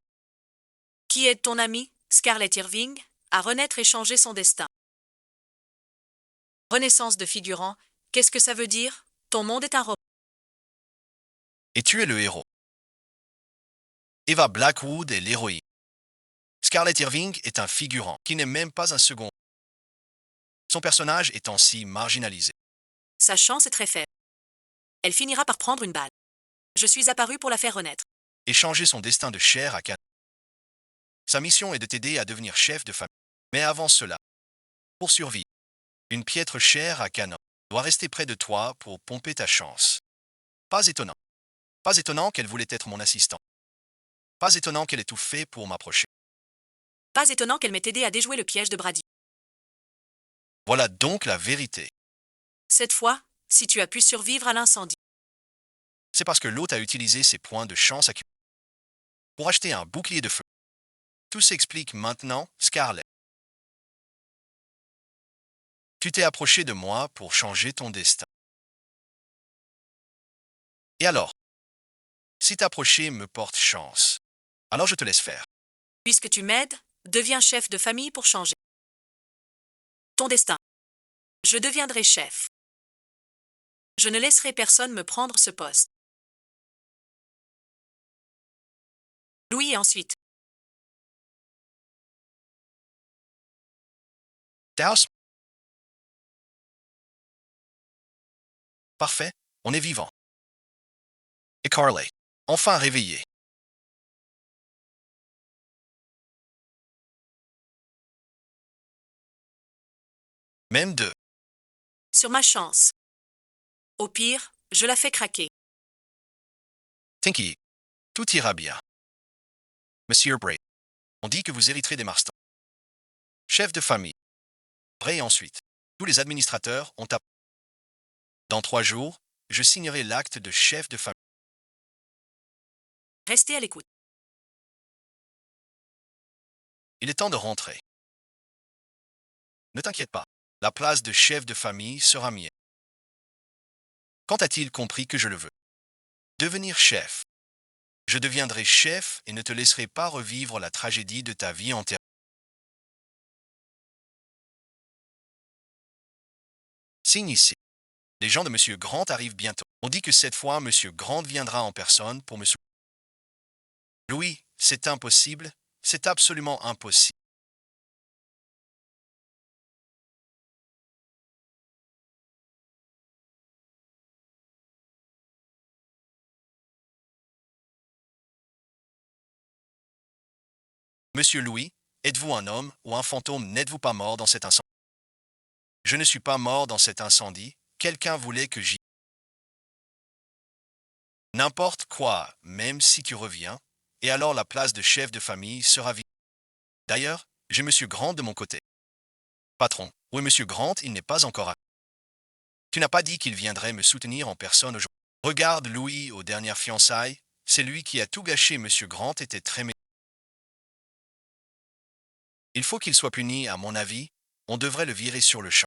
Qui aide ton ami, Scarlett Irving, à renaître et changer son destin. Renaissance de figurant, qu'est-ce que ça veut dire? Ton monde est un roman. Et tu es le héros. Eva Blackwood est l'héroïne. Scarlett Irving est un figurant qui n'est même pas un second. Son personnage étant si marginalisé. Sa chance est très faible. Elle finira par prendre une balle. Je suis apparu pour la faire renaître. Et changer son destin de chair à canon. Sa mission est de t'aider à devenir chef de famille. Mais avant cela, pour survivre, une piètre chair à canon doit rester près de toi pour pomper ta chance. Pas étonnant. Pas étonnant qu'elle voulait être mon assistant. Pas étonnant qu'elle ait tout fait pour m'approcher. Pas étonnant qu'elle m'ait aidé à déjouer le piège de Brady. Voilà donc la vérité. Cette fois, si tu as pu survivre à l'incendie. C'est parce que l'hôte a utilisé ses points de chance accumulés pour acheter un bouclier de feu. Tout s'explique maintenant, Scarlett. Tu t'es approché de moi pour changer ton destin. Et alors, si t'approcher me porte chance, alors je te laisse faire. Puisque tu m'aides, deviens chef de famille pour changer ton destin. Je deviendrai chef. Je ne laisserai personne me prendre ce poste. Louis et ensuite. Taos? Parfait, on est vivant. Et Carly, enfin réveillé. Même deux. Sur ma chance. Au pire, je la fais craquer. Tinky, tout ira bien. Monsieur Bray, on dit que vous hériterez des Marston. Chef de famille. Bray ensuite. Tous les administrateurs ont appris. Dans 3 jours, je signerai l'acte de chef de famille. Restez à l'écoute. Il est temps de rentrer. Ne t'inquiète pas, la place de chef de famille sera mienne. Quand a-t-il compris que je le veux? Devenir chef. Je deviendrai chef et ne te laisserai pas revivre la tragédie de ta vie entière. Signe ici. Les gens de Monsieur Grant arrivent bientôt. On dit que cette fois, Monsieur Grant viendra en personne pour me soutenir. Louis, c'est impossible. C'est absolument impossible. Monsieur Louis, êtes-vous un homme ou un fantôme? N'êtes-vous pas mort dans cet incendie? Je ne suis pas mort dans cet incendie. Quelqu'un voulait que j'y... N'importe quoi, même si tu reviens, et alors la place de chef de famille sera vide. D'ailleurs, j'ai Monsieur Grant de mon côté. Patron, où est Monsieur Grant? Il n'est pas encore arrivé. Tu n'as pas dit qu'il viendrait me soutenir en personne aujourd'hui. Regarde Louis aux dernières fiançailles. C'est lui qui a tout gâché. Monsieur Grant était très méchant. Il faut qu'il soit puni, à mon avis. On devrait le virer sur le champ.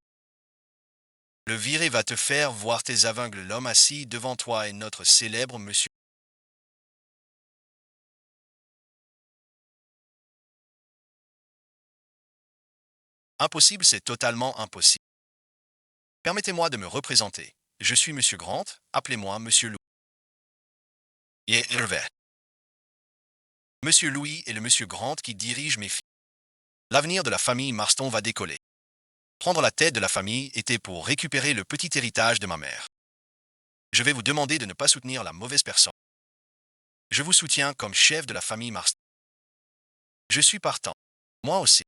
Le virer va te faire voir tes aveugles. L'homme assis devant toi est notre célèbre Monsieur. Impossible, c'est totalement impossible. Permettez-moi de me représenter. Je suis Monsieur Grant. Appelez-moi Monsieur Louis. Et Hervé. Monsieur Louis est le Monsieur Grant qui dirige mes filles. L'avenir de la famille Marston va décoller. Prendre la tête de la famille était pour récupérer le petit héritage de ma mère. Je vais vous demander de ne pas soutenir la mauvaise personne. Je vous soutiens comme chef de la famille Marston. Je suis partant. Moi aussi.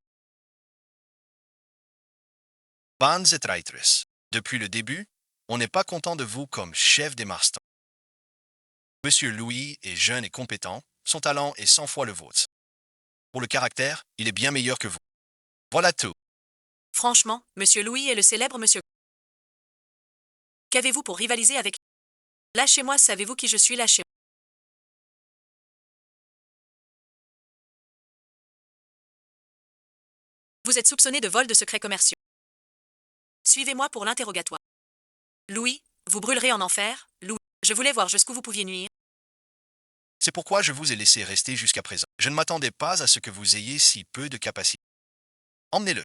Bands et traîtresses. Depuis le début, on n'est pas content de vous comme chef des Marston. Monsieur Louis est jeune et compétent, son talent est 100 fois le vôtre. Pour le caractère, il est bien meilleur que vous. Voilà tout. Franchement, Monsieur Louis est le célèbre Monsieur. Qu'avez-vous pour rivaliser avec? Lâchez-moi, savez-vous qui je suis? Lâchez-moi. Vous êtes soupçonné de vol de secrets commerciaux. Suivez-moi pour l'interrogatoire. Louis, vous brûlerez en enfer, Louis. Je voulais voir jusqu'où vous pouviez nuire. C'est pourquoi je vous ai laissé rester jusqu'à présent. Je ne m'attendais pas à ce que vous ayez si peu de capacité. Emmenez-le.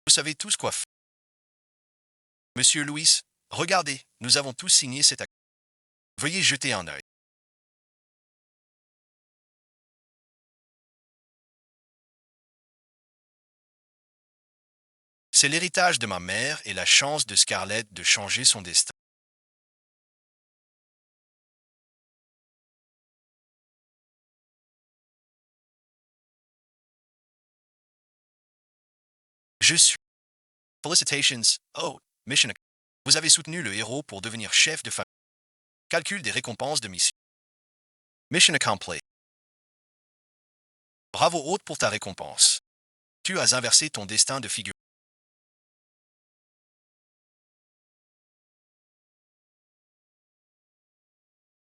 Vous savez tous quoi faire. Monsieur Louis, regardez, nous avons tous signé cet accord. Veuillez jeter un œil. C'est l'héritage de ma mère et la chance de Scarlett de changer son destin. Je suis. Felicitations. Oh, mission. Vous avez soutenu le héros pour devenir chef de famille. Calcul des récompenses de mission. Mission accompli. Bravo Hôte pour ta récompense. Tu as inversé ton destin de figure.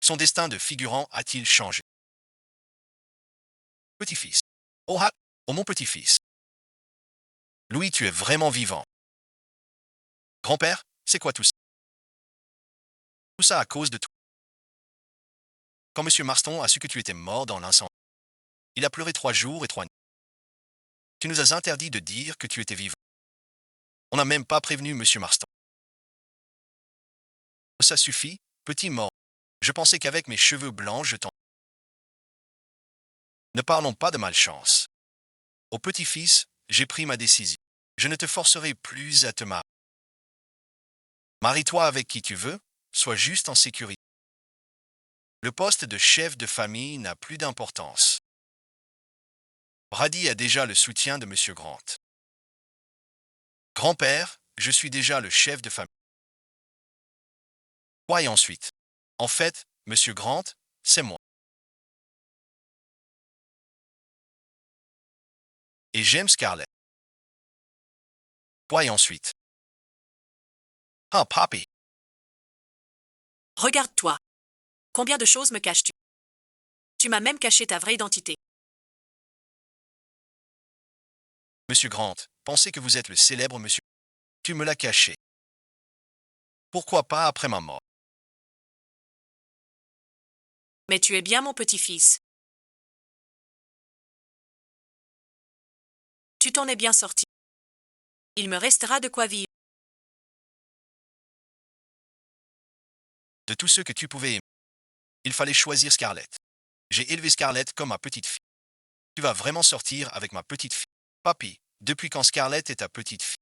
Son destin de figurant a-t-il changé? Petit-fils. Oh ah, oh mon petit-fils. Louis, tu es vraiment vivant. Grand-père, c'est quoi tout ça? Tout ça à cause de toi. Quand M. Marston a su que tu étais mort dans l'incendie, il a pleuré 3 jours et 3 nuits. Tu nous as interdit de dire que tu étais vivant. On n'a même pas prévenu M. Marston. Ça suffit, petit mort. Je pensais qu'avec mes cheveux blancs, je t'en... Ne parlons pas de malchance. Au petit-fils, j'ai pris ma décision. Je ne te forcerai plus à te marier. Marie-toi avec qui tu veux, sois juste en sécurité. Le poste de chef de famille n'a plus d'importance. Brady a déjà le soutien de M. Grant. Grand-père, je suis déjà le chef de famille. Quoi et ensuite? En fait, M. Grant, c'est moi. Et j'aime Scarlett. Quoi et ensuite? Ah, papi. Regarde-toi. Combien de choses me caches-tu? Tu m'as même caché ta vraie identité. Monsieur Grant, pensez que vous êtes le célèbre monsieur. Tu me l'as caché. Pourquoi pas après ma mort? Mais tu es bien mon petit-fils. Tu t'en es bien sorti. Il me restera de quoi vivre. De tous ceux que tu pouvais aimer, il fallait choisir Scarlett. J'ai élevé Scarlett comme ma petite fille. Tu vas vraiment sortir avec ma petite fille. Papi, depuis quand Scarlett est ta petite fille?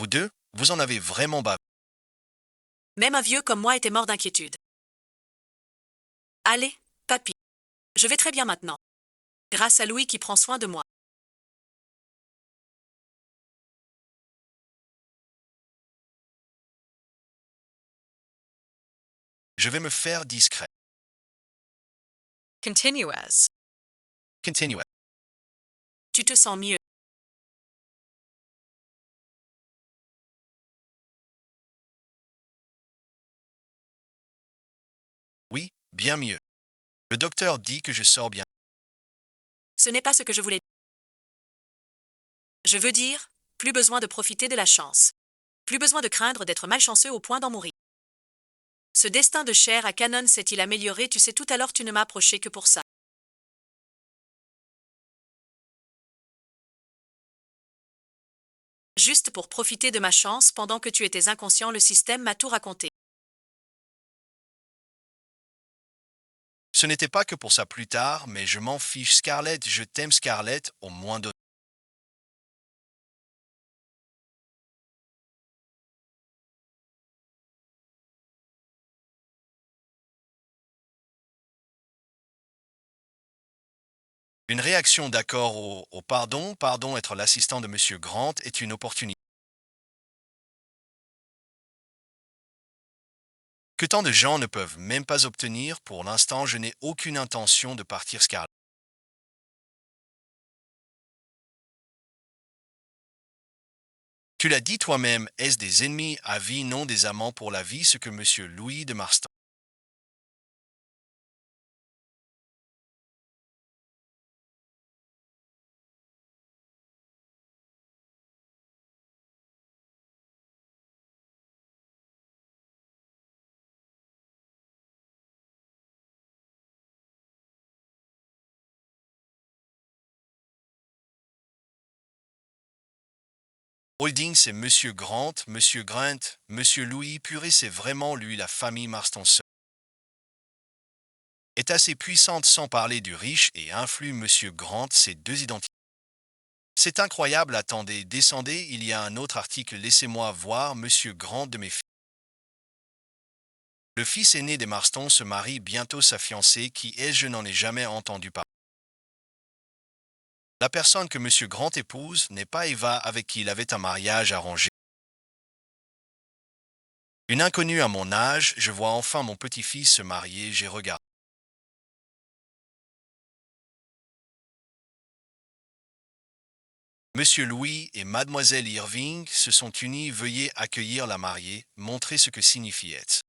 Vous deux, vous en avez vraiment bavé. Même un vieux comme moi était mort d'inquiétude. Allez, papy. Je vais très bien maintenant. Grâce à Louis qui prend soin de moi. Je vais me faire discret. Continue as. Continue. Tu te sens mieux. Oui, bien mieux. Le docteur dit que je sors bien. Ce n'est pas ce que je voulais dire. Je veux dire, plus besoin de profiter de la chance. Plus besoin de craindre d'être malchanceux au point d'en mourir. Ce destin de chair à Canon s'est-il amélioré? Tu sais, tout à l'heure tu ne m'as approché que pour ça. Juste pour profiter de ma chance pendant que tu étais inconscient, le système m'a tout raconté. Ce n'était pas que pour ça plus tard, mais je m'en fiche Scarlett, je t'aime Scarlett au moins de... Une réaction d'accord au pardon, pardon être l'assistant de Monsieur Grant est une opportunité. Que tant de gens ne peuvent même pas obtenir, pour l'instant je n'ai aucune intention de partir Scarlett. Tu l'as dit toi-même, est-ce des ennemis à vie, non des amants pour la vie, ce que Monsieur Louis de Marston. Holding, c'est Monsieur Grant, Monsieur Grant, Monsieur Louis, purée, c'est vraiment lui, la famille Marston seule. Est assez puissante sans parler du riche et influe Monsieur Grant, ces deux identités. C'est incroyable, attendez, descendez, il y a un autre article, laissez-moi voir Monsieur Grant de mes filles. Le fils aîné des Marston se marie bientôt sa fiancée, qui est, je n'en ai jamais entendu parler. La personne que Monsieur Grant épouse n'est pas Eva avec qui il avait un mariage arrangé. Une inconnue à mon âge, je vois enfin mon petit-fils se marier, j'ai regardé. Monsieur Louis et Mademoiselle Irving se sont unis, veuillez accueillir la mariée, montrer ce que signifie être.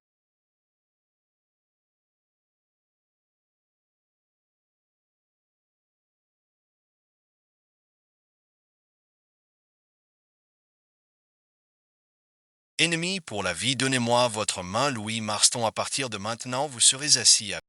Ennemi pour la vie, donnez-moi votre main, Louis Marston, à partir de maintenant, vous serez assis à...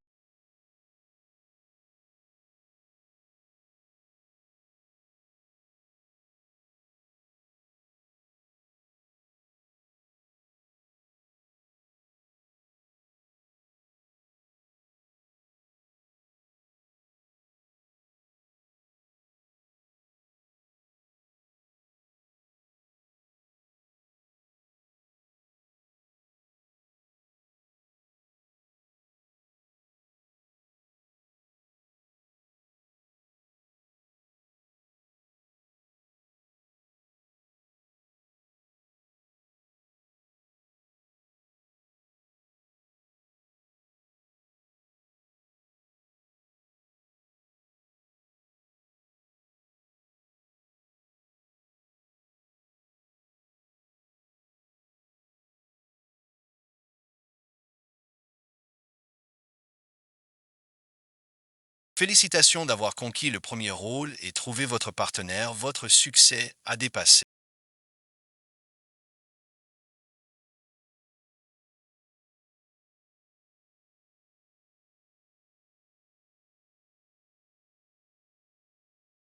Félicitations d'avoir conquis le premier rôle et trouvé votre partenaire, votre succès a dépassé.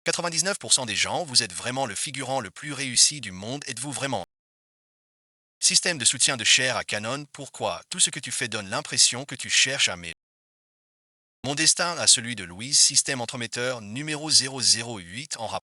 99% des gens, vous êtes vraiment le figurant le plus réussi du monde, êtes-vous vraiment? Système de soutien de chair à Canon, pourquoi? Tout ce que tu fais donne l'impression que tu cherches à m'aider. Mon destin à celui de Louise, système entremetteur numéro 008 en rapport.